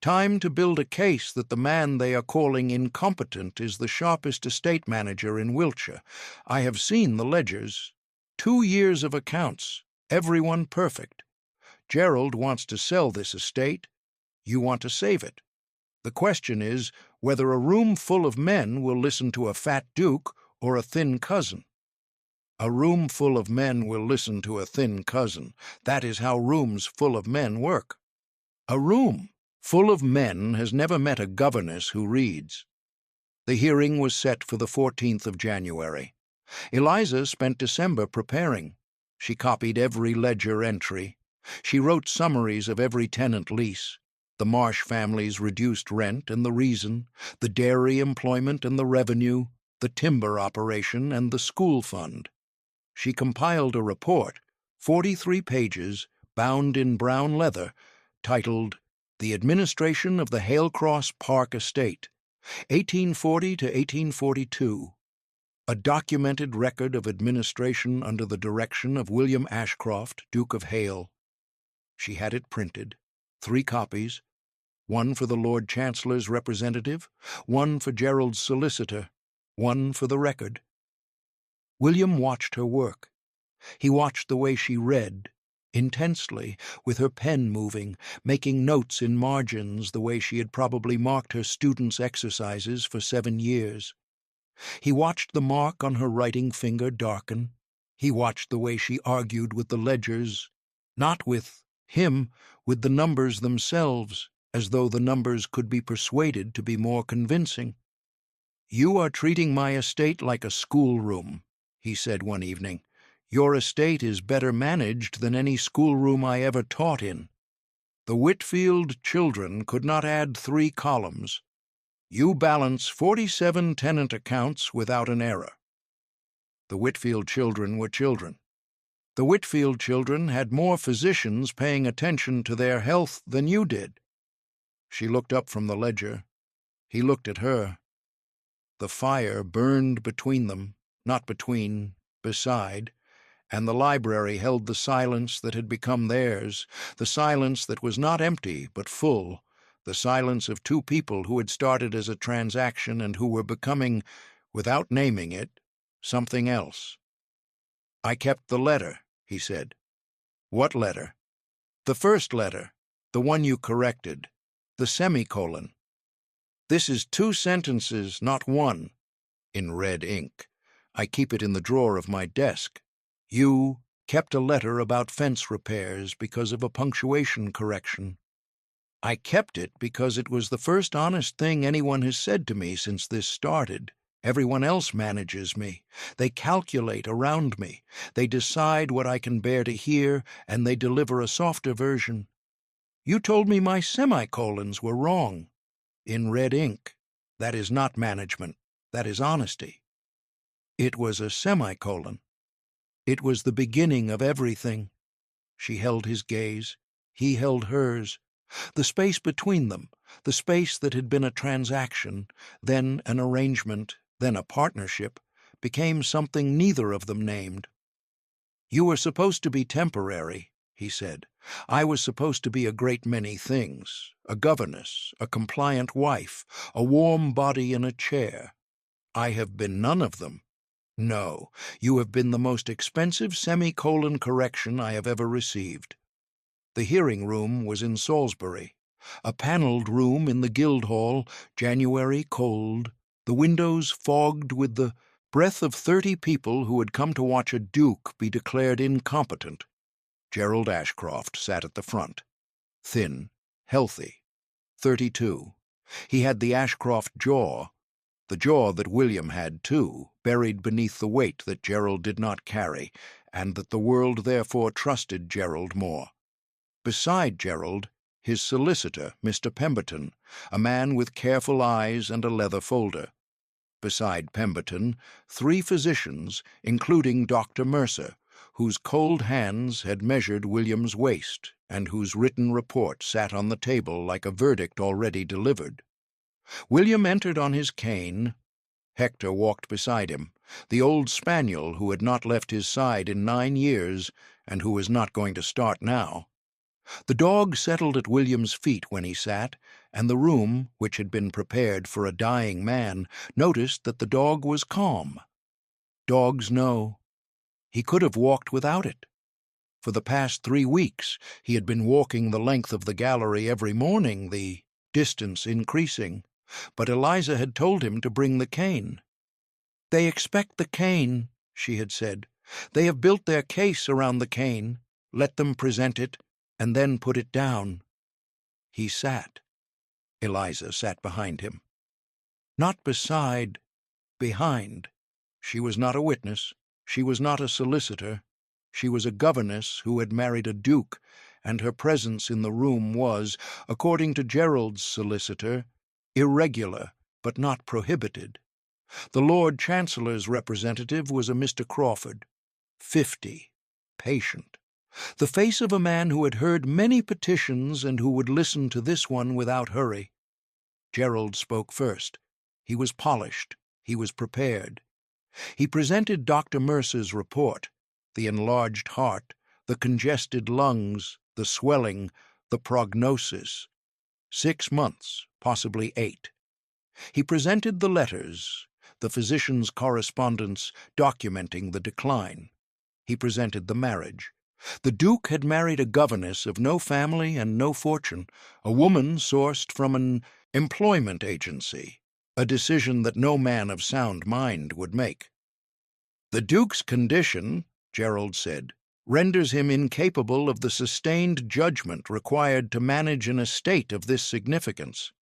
"Time to build a case that the man they are calling incompetent is the sharpest estate manager in Wiltshire. I have seen the ledgers. 2 years of accounts, everyone perfect. Gerald wants to sell this estate. You want to save it. The question is whether a room full of men will listen to a fat duke or a thin cousin." "A room full of men will listen to a thin cousin. That is how rooms full of men work." "A room full of men has never met a governess who reads." The hearing was set for the 14th of January. Eliza spent December preparing. She copied every ledger entry. She wrote summaries of every tenant lease, the Marsh family's reduced rent and the reason, the dairy employment and the revenue, the timber operation and the school fund. She compiled a report, 43 pages, bound in brown leather, titled The Administration of the Hailcross Park Estate, 1840 to 1842, a documented record of administration under the direction of William Ashcroft, Duke of Hale. She had it printed, 3 copies, one for the Lord Chancellor's representative, one for Gerald's solicitor, one for the record. William watched her work. He watched the way she read, intensely, with her pen moving, making notes in margins the way she had probably marked her students' exercises for 7 years. He watched the mark on her writing finger darken. He watched the way she argued with the ledgers, not with him, with the numbers themselves, as though the numbers could be persuaded to be more convincing. "You are treating my estate like a schoolroom," he said one evening. "Your estate is better managed than any schoolroom I ever taught in. The Whitfield children could not add 3 columns. You balance 47 tenant accounts without an error." The Whitfield children were children. The Whitfield children had more physicians paying attention to their health than you did. She looked up from the ledger. He looked at her. The fire burned between them, not between, beside, and the library held the silence that had become theirs, the silence that was not empty but full, the silence of 2 people who had started as a transaction and who were becoming, without naming it, something else. "I kept the letter," he said. "What letter?" "The first letter, the one you corrected, the semicolon. This is 2 sentences, not 1, in red ink. I keep it in the drawer of my desk. You kept a letter about fence repairs because of a punctuation correction. I kept it because it was the first honest thing anyone has said to me since this started. Everyone else manages me. They calculate around me. They decide what I can bear to hear, and they deliver a softer version. You told me my semicolons were wrong. In red ink. That is not management. That is honesty." It was a semicolon. It was the beginning of everything. She held his gaze. He held hers. The space between them, the space that had been a transaction, then an arrangement, then a partnership, became something neither of them named. "You were supposed to be temporary," he said. "I was supposed to be a great many things, a governess, a compliant wife, a warm body in a chair. I have been none of them. No, you have been the most expensive semicolon correction I have ever received." The hearing room was in Salisbury, a panelled room in the Guildhall, January cold, the windows fogged with the breath of 30 people who had come to watch a duke be declared incompetent. Gerald Ashcroft sat at the front, thin, healthy, 32. He had the Ashcroft jaw, the jaw that William had too, buried beneath the weight that Gerald did not carry, and that the world therefore trusted Gerald more. Beside Gerald, his solicitor, Mr. Pemberton, a man with careful eyes and a leather folder. Beside Pemberton, 3 physicians, including Dr. Mercer, whose cold hands had measured William's waist, and whose written report sat on the table like a verdict already delivered. William entered on his cane. Hector walked beside him, the old spaniel who had not left his side in 9 years, and who was not going to start now. The dog settled at William's feet when he sat, and the room, which had been prepared for a dying man, noticed that the dog was calm. Dogs know. He could have walked without it. For the past 3 weeks he had been walking the length of the gallery every morning, the distance increasing, but Eliza had told him to bring the cane. "They expect the cane," she had said. "They have built their case around the cane. Let them present it, and then put it down." He sat. Eliza sat behind him. Not beside, behind. She was not a witness. She was not a solicitor. She was a governess who had married a duke, and her presence in the room was, according to Gerald's solicitor, irregular but not prohibited. The Lord Chancellor's representative was a Mr. Crawford, 50, patient, the face of a man who had heard many petitions and who would listen to this one without hurry. Gerald spoke first. He was polished. He was prepared. He presented Dr. Mercer's report, the enlarged heart, the congested lungs, the swelling, the prognosis. 6 months, possibly 8. He presented the letters, the physician's correspondence documenting the decline. He presented the marriage. The Duke had married a governess of no family and no fortune, a woman sourced from an employment agency, a decision that no man of sound mind would make. "The Duke's condition," Gerald said, "renders him incapable of the sustained judgment required to manage an estate of this significance.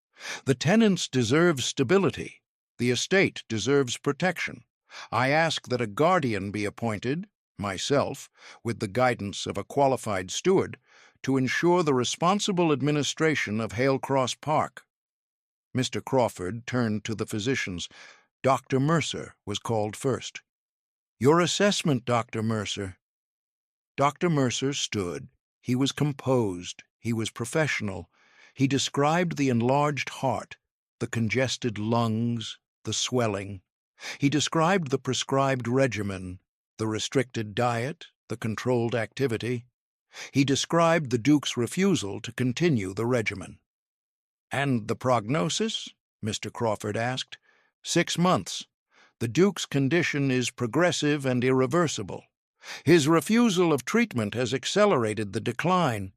The tenants deserve stability. The estate deserves protection. I ask that a guardian be appointed, myself, with the guidance of a qualified steward, to ensure the responsible administration of Hailcross Park." Mr. Crawford turned to the physicians. Dr. Mercer was called first. "Your assessment, Dr. Mercer." Dr. Mercer stood. He was composed. He was professional. He described the enlarged heart, the congested lungs, the swelling. He described the prescribed regimen, the restricted diet, the controlled activity. He described the Duke's refusal to continue the regimen. "And the prognosis?" Mr. Crawford asked. 6 months. The Duke's condition is progressive and irreversible. His refusal of treatment has accelerated the decline.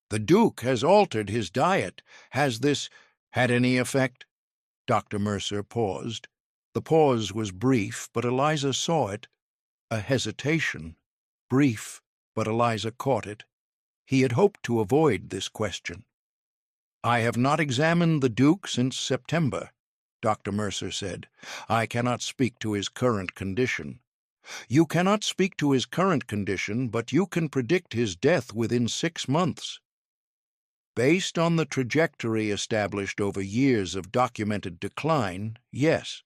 The Duke has altered his diet. Has this had any effect?" Dr. Mercer paused. The pause was brief, but Eliza saw it. A hesitation. Brief, but Eliza caught it. He had hoped to avoid this question. "I have not examined the Duke since September," Dr. Mercer said. "I cannot speak to his current condition." "You cannot speak to his current condition, but you can predict his death within 6 months. Based on the trajectory established over years of documented decline, yes."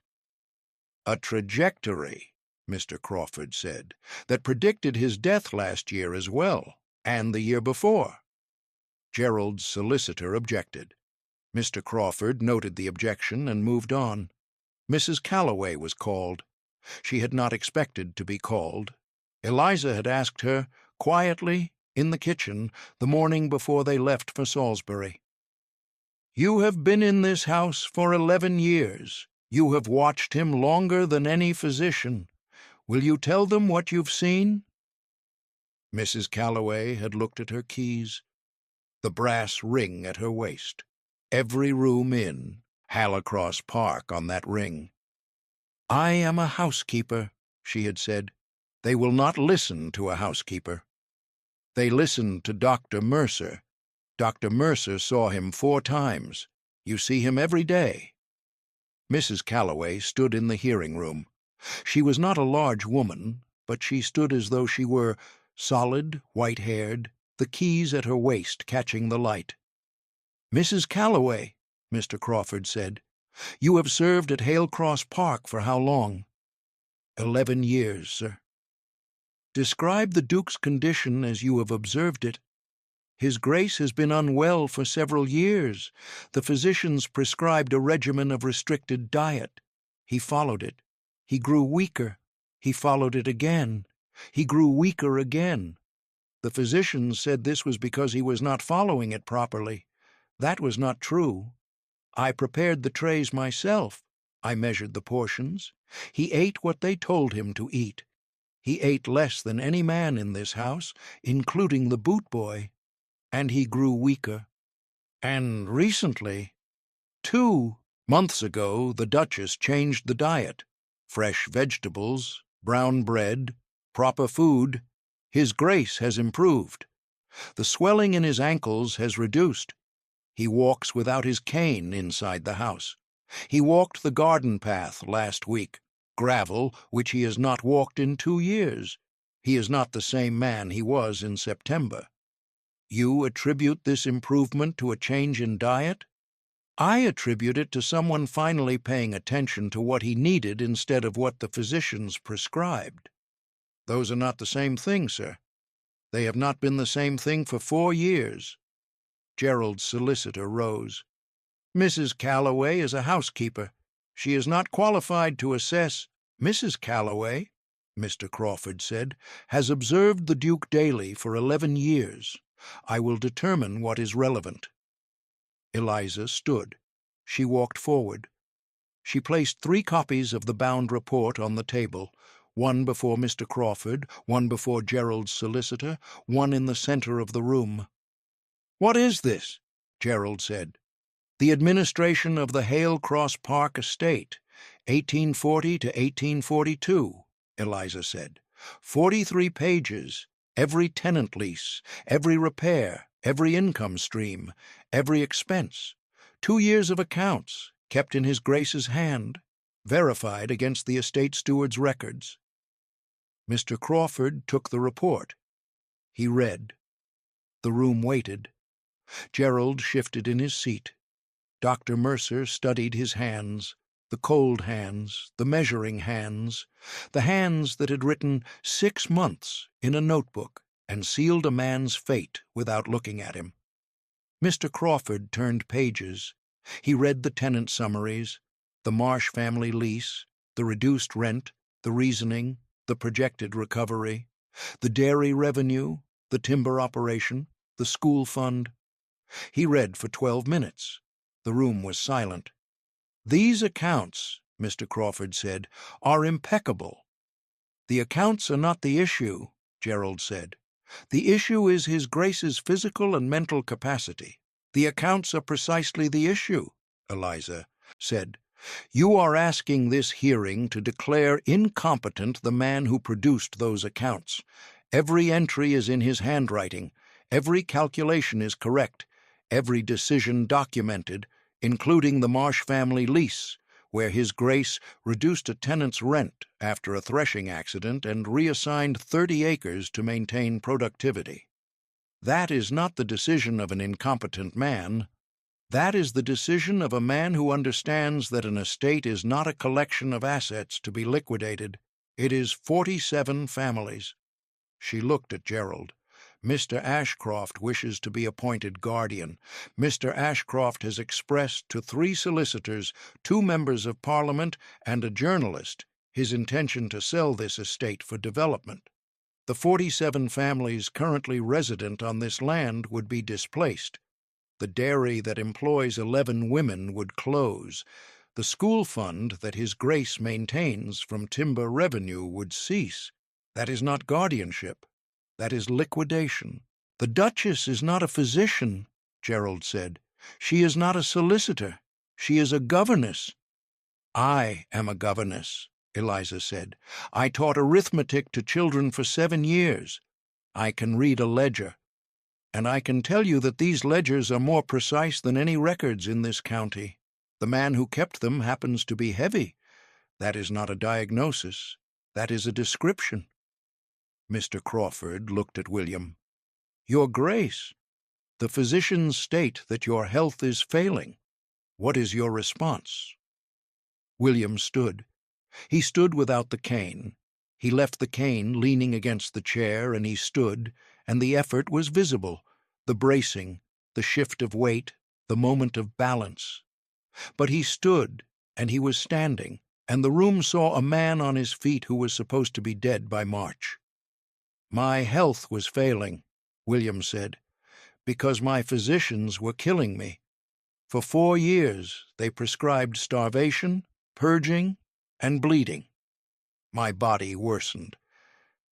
"A trajectory," Mr. Crawford said, "that predicted his death last year as well, and the year before." Gerald's solicitor objected. Mr. Crawford noted the objection and moved on. Mrs. Callaway was called. She had not expected to be called. Eliza had asked her, quietly, in the kitchen, the morning before they left for Salisbury. "You have been in this house for 11 years. You have watched him longer than any physician. Will you tell them what you've seen?" Mrs. Callaway had looked at her keys. The brass ring at her waist. Every room in Hailcross Park on that ring. "I am a housekeeper," she had said. "They will not listen to a housekeeper." They listened to Dr. Mercer. Dr. Mercer saw him 4 times. You see him every day. Mrs. Callaway stood in the hearing room. She was not a large woman, but she stood as though she were solid, white-haired, the keys at her waist catching the light. "Mrs. Callaway," Mr. Crawford said, "you have served at Hailcross Park for how long?" 11 years, sir." Describe the Duke's condition as you have observed it. His Grace has been unwell for several years. The physicians prescribed a regimen of restricted diet. He followed it. He grew weaker. He followed it again. He grew weaker again. The physicians said this was because he was not following it properly. That was not true. I prepared the trays myself. I measured the portions. He ate what they told him to eat. He ate less than any man in this house, including the boot boy, and he grew weaker. And recently, 2 months ago, the Duchess changed the diet. Fresh vegetables, brown bread, proper food. His Grace has improved. The swelling in his ankles has reduced. He walks without his cane inside the house. He walked the garden path last week, gravel which he has not walked in 2 years. He is not the same man he was in September. You attribute this improvement to a change in diet? I attribute it to someone finally paying attention to what he needed instead of what the physicians prescribed. Those are not the same thing, sir. They have not been the same thing for 4 years. Gerald's solicitor rose. Mrs. Callaway is a housekeeper. She is not qualified to assess. Mrs. Callaway, Mr. Crawford said, has observed the Duke daily for 11 years. I will determine what is relevant. Eliza stood. She walked forward. She placed 3 copies of the bound report on the table, one before Mr. Crawford, one before Gerald's solicitor, one in the center of the room. "What is this?" Gerald said. "The administration of the Hailcross Park estate, 1840 to 1842, Eliza said. 43 pages, every tenant lease, every repair, every income stream, every expense. 2 years of accounts, kept in His Grace's hand, verified against the estate steward's records." Mr. Crawford took the report. He read. The room waited. Gerald shifted in his seat. Dr. Mercer studied his hands, the cold hands, the measuring hands, the hands that had written 6 months in a notebook and sealed a man's fate without looking at him. Mr. Crawford turned pages. He read the tenant summaries, the Marsh family lease, the reduced rent, the reasoning, the projected recovery, the dairy revenue, the timber operation, the school fund. He read for 12 minutes. The room was silent. "These accounts," Mr. Crawford said, "are impeccable." "The accounts are not the issue," Gerald said. "The issue is His Grace's physical and mental capacity. The accounts are precisely the issue," Eliza said. "You are asking this hearing to declare incompetent the man who produced those accounts. Every entry is in his handwriting. Every calculation is correct. Every decision documented, including the Marsh family lease, where His Grace reduced a tenant's rent after a threshing accident and reassigned 30 acres to maintain productivity. That is not the decision of an incompetent man. That is the decision of a man who understands that an estate is not a collection of assets to be liquidated. It is 47 families." She looked at Gerald. "Mr. Ashcroft wishes to be appointed guardian. Mr. Ashcroft has expressed to 3 solicitors, 2 members of Parliament, and a journalist his intention to sell this estate for development. The 47 families currently resident on this land would be displaced. The dairy that employs 11 women would close. The school fund that His Grace maintains from timber revenue would cease. That is not guardianship. That is liquidation." "The Duchess is not a physician," Gerald said. "She is not a solicitor. She is a governess." "I am a governess," Eliza said. "I taught arithmetic to children for 7 years. I can read a ledger. And I can tell you that these ledgers are more precise than any records in this county. The man who kept them happens to be heavy. That is not a diagnosis. That is a description." Mr. Crawford looked at William. "Your Grace, the physicians state that your health is failing. What is your response?" William stood. He stood without the cane. He left the cane leaning against the chair, and he stood, and the effort was visible, the bracing, the shift of weight, the moment of balance. But he stood, and he was standing, and the room saw a man on his feet who was supposed to be dead by March. "My health was failing," William said, "because my physicians were killing me. For 4 years they prescribed starvation, purging, and bleeding. My body worsened.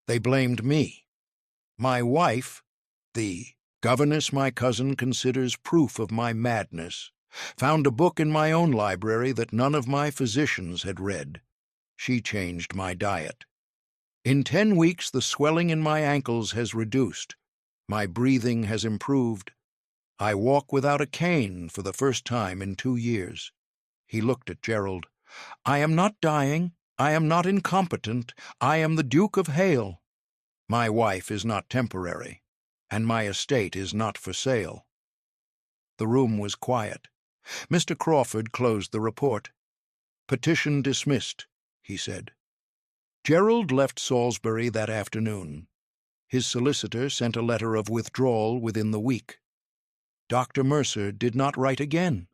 They blamed me. My wife, the governess my cousin considers proof of my madness, found a book in my own library that none of my physicians had read. She changed my diet. In 10 weeks the swelling in my ankles has reduced. My breathing has improved. I walk without a cane for the first time in 2 years." He looked at Gerald. "I am not dying. I am not incompetent. I am the Duke of Hale. My wife is not temporary, and my estate is not for sale." The room was quiet. Mr. Crawford closed the report. "Petition dismissed," he said. Gerald left Salisbury that afternoon. His solicitor sent a letter of withdrawal within the week. Dr. Mercer did not write again.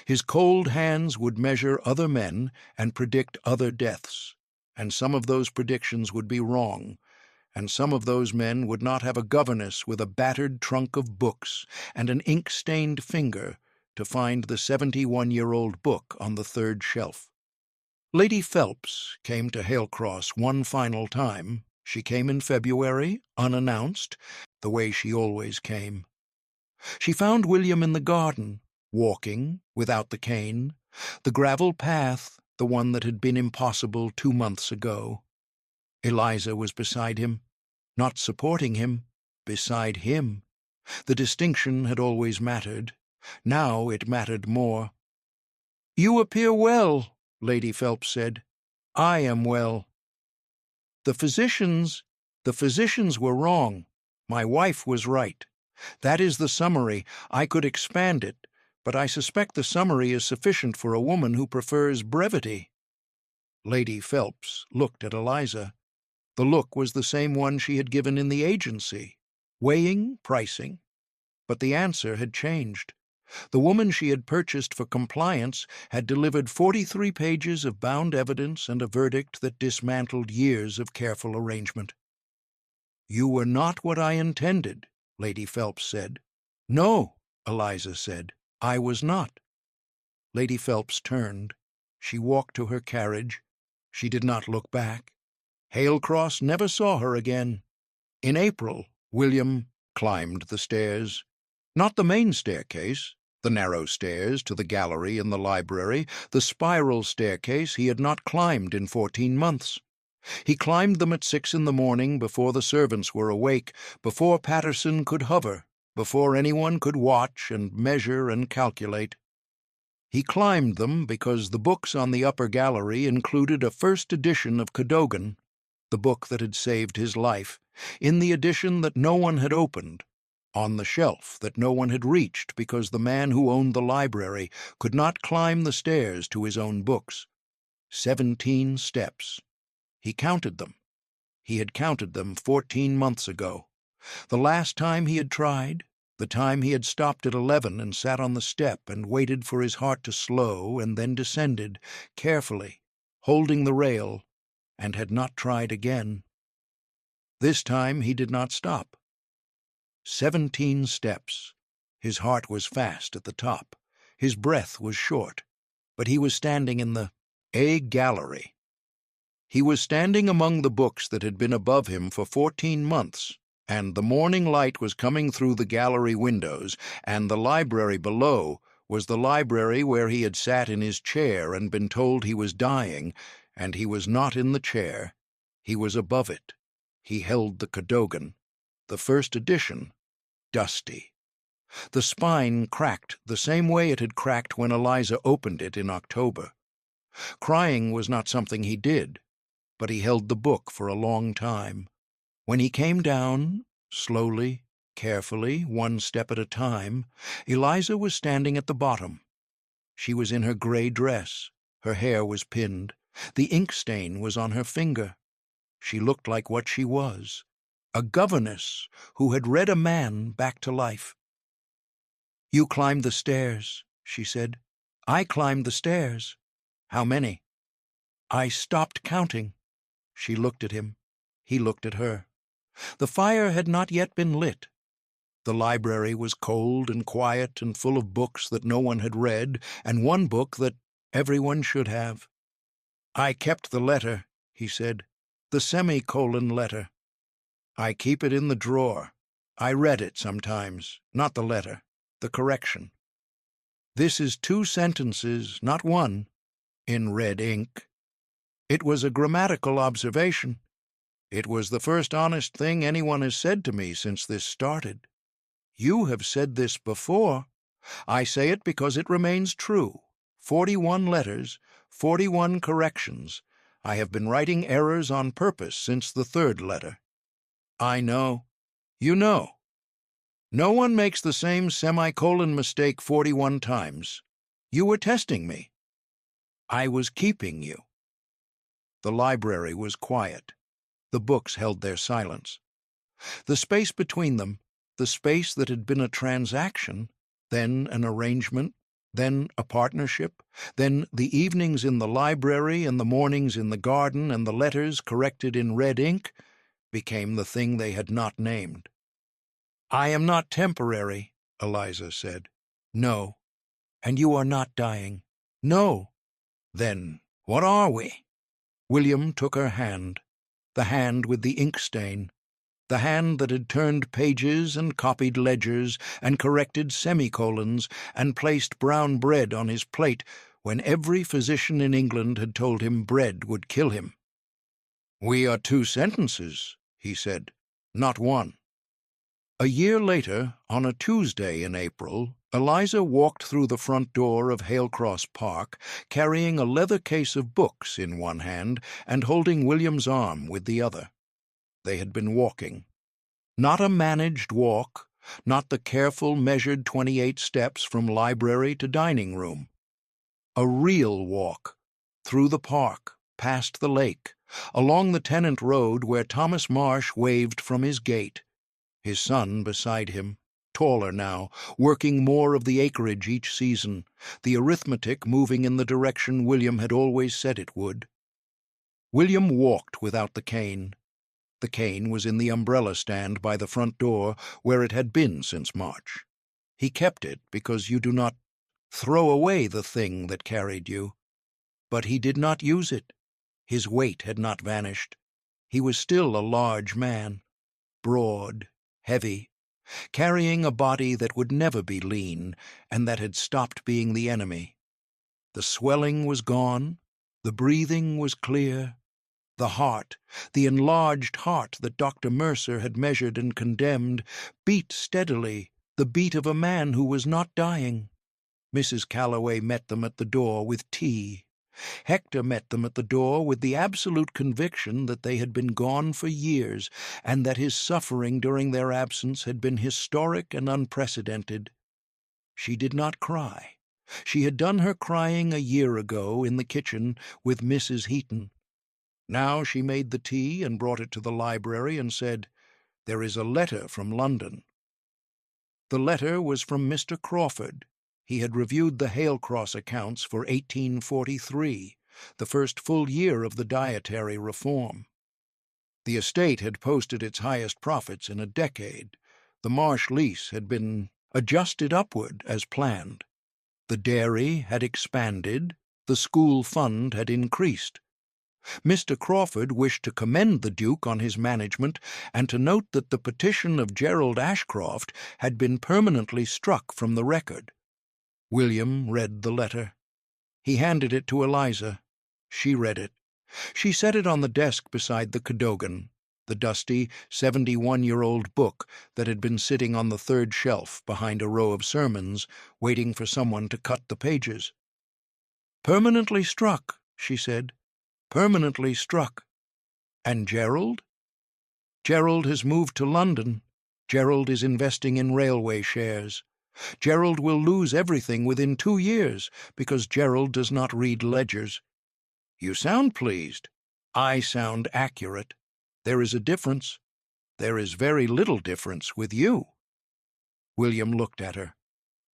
His cold hands would measure other men and predict other deaths, and some of those predictions would be wrong, and some of those men would not have a governess with a battered trunk of books and an ink-stained finger to find the 71-year-old book on the 3rd shelf. Lady Phelps came to Hailcross one final time. She came in February, unannounced, the way she always came. She found William in the garden, walking, without the cane, the gravel path, the one that had been impossible 2 months ago. Eliza was beside him, not supporting him, beside him. The distinction had always mattered. Now it mattered more. "You appear well," Lady Phelps said. "I am well. The physicians were wrong. My wife was right. That is the summary. I could expand it, but I suspect the summary is sufficient for a woman who prefers brevity." Lady Phelps looked at Eliza. The look was the same one she had given in the agency, weighing, pricing. But the answer had changed. The woman she had purchased for compliance had delivered 43 pages of bound evidence and a verdict that dismantled years of careful arrangement. "You were not what I intended," Lady Phelps said. "No," Eliza said, "I was not." Lady Phelps turned. She walked to her carriage. She did not look back. Hailcross never saw her again. In April, William climbed the stairs. Not the main staircase, the narrow stairs to the gallery in the library, the spiral staircase he had not climbed in 14 months. He climbed them at 6 in the morning, before the servants were awake, before Patterson could hover, before anyone could watch and measure and calculate. He climbed them because the books on the upper gallery included a first edition of Kdogan, the book that had saved his life, in the edition that no one had opened, on the shelf that no one had reached because the man who owned the library could not climb the stairs to his own books. 17 steps. He counted them. He had counted them 14 months ago. The last time he had tried, the time he had stopped at 11 and sat on the step and waited for his heart to slow and then descended, carefully, holding the rail, and had not tried again. This time he did not stop. 17 steps. His heart was fast at the top. His breath was short. But he was standing in the gallery. He was standing among the books that had been above him for 14 months, and the morning light was coming through the gallery windows, and the library below was the library where he had sat in his chair and been told he was dying, and he was not in the chair. He was above it. He held the Kdogan, the first edition, dusty. The spine cracked the same way it had cracked when Eliza opened it in October. Crying was not something he did, but he held the book for a long time. When he came down, slowly, carefully, one step at a time, Eliza was standing at the bottom. She was in her gray dress. Her hair was pinned. The ink stain was on her finger. She looked like what she was, a governess who had read a man back to life. "You climbed the stairs," she said. "I climbed the stairs." "How many?" "I stopped counting." She looked at him. He looked at her. The fire had not yet been lit. The library was cold and quiet and full of books that no one had read, and one book that everyone should have. "I kept the letter," he said, "the semicolon letter. I keep it in the drawer. I read it sometimes, not the letter, the correction. This is 2 sentences, not 1, in red ink. It was a grammatical observation. It was the first honest thing anyone has said to me since this started. You have said this before. I say it because it remains true. 41 letters, 41 corrections. I have been writing errors on purpose since the 3rd letter. I know. You know. No one makes the same semicolon mistake 41 times. You were testing me. I was keeping you." The library was quiet. The books held their silence. The space between them, the space that had been a transaction, then an arrangement, then a partnership, then the evenings in the library and the mornings in the garden and the letters corrected in red ink, became the thing they had not named. "I am not temporary," Eliza said. "No." "And you are not dying." "No." "Then what are we?" William took her hand, the hand with the ink stain, the hand that had turned pages and copied ledgers and corrected semicolons and placed brown bread on his plate when every physician in England had told him bread would kill him. "We are 2 sentences," he said, "not 1. A year later, on a Tuesday in April, Eliza walked through the front door of Hailcross Park, carrying a leather case of books in one hand and holding William's arm with the other. They had been walking. Not a managed walk, not the careful, measured 28 steps from library to dining room. A real walk, through the park, past the lake, along the tenant road where Thomas Marsh waved from his gate, his son beside him, taller now, working more of the acreage each season, the arithmetic moving in the direction William had always said it would. William walked without the cane. The cane was in the umbrella stand by the front door, where it had been since March. He kept it because you do not throw away the thing that carried you. But he did not use it. His weight had not vanished. He was still a large man, broad, heavy, carrying a body that would never be lean and that had stopped being the enemy. The swelling was gone, the breathing was clear. The heart, the enlarged heart that Dr. Mercer had measured and condemned, beat steadily, the beat of a man who was not dying. Mrs. Callaway met them at the door with tea. Hector met them at the door with the absolute conviction that they had been gone for years, and that his suffering during their absence had been historic and unprecedented. She did not cry. She had done her crying a year ago in the kitchen with Mrs. Heaton. Now she made the tea and brought it to the library and said, "There is a letter from London." The letter was from Mr. Crawford. He had reviewed the Hailcross accounts for 1843, the first full year of the dietary reform. The estate had posted its highest profits in a decade. The Marsh lease had been adjusted upward as planned. The dairy had expanded. The school fund had increased. Mr. Crawford wished to commend the Duke on his management and to note that the petition of Gerald Ashcroft had been permanently struck from the record. William read the letter. He handed it to Eliza. She read it. She set it on the desk beside the Kdogan, the dusty 71-year-old book that had been sitting on the 3rd shelf behind a row of sermons, waiting for someone to cut the pages. "Permanently struck," she said. "Permanently struck." "And Gerald?" "Gerald has moved to London. Gerald is investing in railway shares. Gerald will lose everything within 2 years because Gerald does not read ledgers." "You sound pleased." "I sound accurate. There is a difference. There is very little difference with you." William looked at her,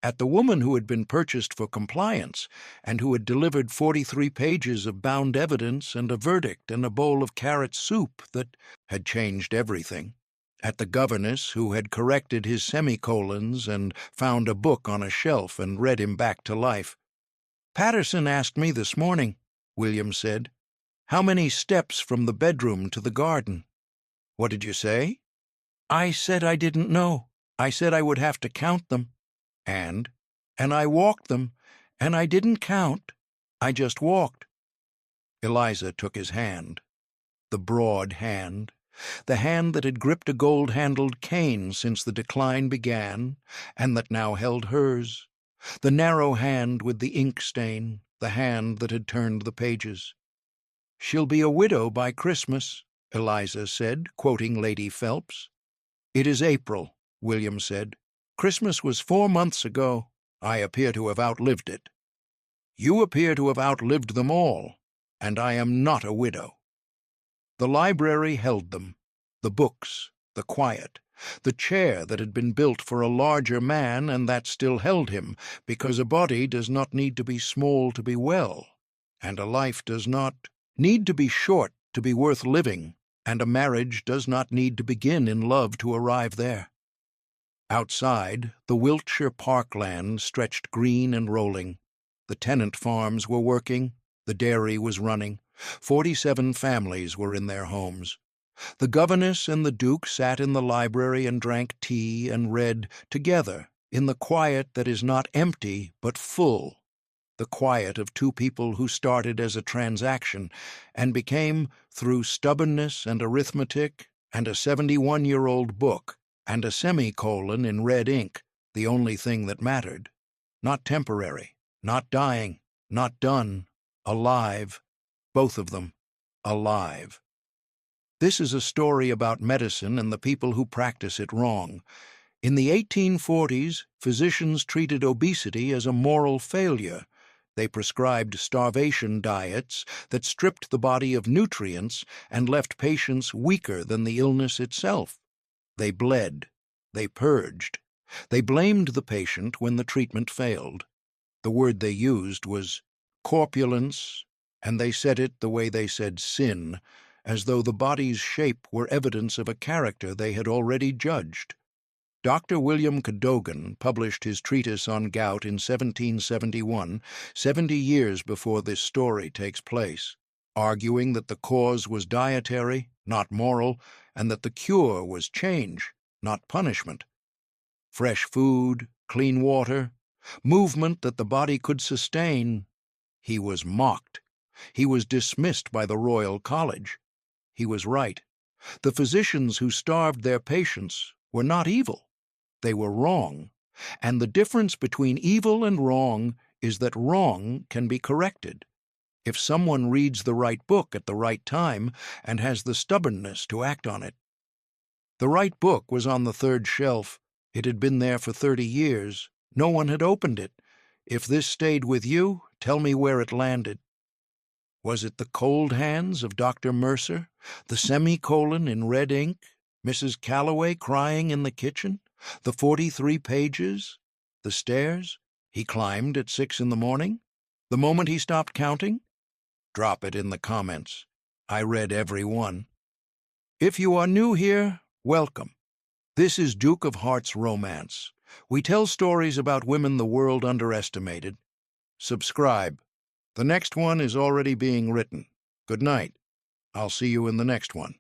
at the woman who had been purchased for compliance and who had delivered 43 pages of bound evidence and a verdict and a bowl of carrot soup that had changed everything, at the governess who had corrected his semicolons and found a book on a shelf and read him back to life. "Patterson asked me this morning," William said, "how many steps from the bedroom to the garden." "What did you say?" "I said I didn't know. I said I would have to count them. And I walked them, and I didn't count. I just walked." Eliza took his hand, the broad hand, the hand that had gripped a gold-handled cane since the decline began, and that now held hers, the narrow hand with the ink stain, the hand that had turned the pages. "She'll be a widow by Christmas," Eliza said, quoting Lady Phelps. "It is April," William said. "Christmas was 4 months ago. I appear to have outlived it." "You appear to have outlived them all, and I am not a widow." The library held them, the books, the quiet, the chair that had been built for a larger man and that still held him, because a body does not need to be small to be well, and a life does not need to be short to be worth living, and a marriage does not need to begin in love to arrive there. Outside, the Wiltshire parkland stretched green and rolling. The tenant farms were working, the dairy was running, 47 families were in their homes. The governess and the duke sat in the library and drank tea and read together in the quiet that is not empty but full, the quiet of two people who started as a transaction and became, through stubbornness and arithmetic and a 71-year-old book and a semicolon in red ink, the only thing that mattered. Not temporary, not dying, not done, alive, both of them, alive. This is a story about medicine and the people who practice it wrong. In the 1840s, physicians treated obesity as a moral failure. They prescribed starvation diets that stripped the body of nutrients and left patients weaker than the illness itself. They bled. They purged. They blamed the patient when the treatment failed. The word they used was corpulence, and they said it the way they said sin, as though the body's shape were evidence of a character they had already judged. Dr. William Kdogan published his treatise on gout in 1771, 70 years before this story takes place, arguing that the cause was dietary, not moral, and that the cure was change, not punishment. Fresh food, clean water, movement that the body could sustain. He was mocked. He was dismissed by the Royal College. He was right. The physicians who starved their patients were not evil. They were wrong. And the difference between evil and wrong is that wrong can be corrected. If someone reads the right book at the right time and has the stubbornness to act on it. The right book was on the third shelf. It had been there for 30 years. No one had opened it. If this stayed with you, tell me where it landed. Was it the cold hands of Dr. Mercer, the semicolon in red ink, Mrs. Callaway crying in the kitchen, the 43 pages, the stairs he climbed at 6 in the morning, the moment he stopped counting? Drop it in the comments. I read every one. If you are new here, welcome. This is Duke of Hearts Romance. We tell stories about women the world underestimated. Subscribe. The next one is already being written. Good night. I'll see you in the next one.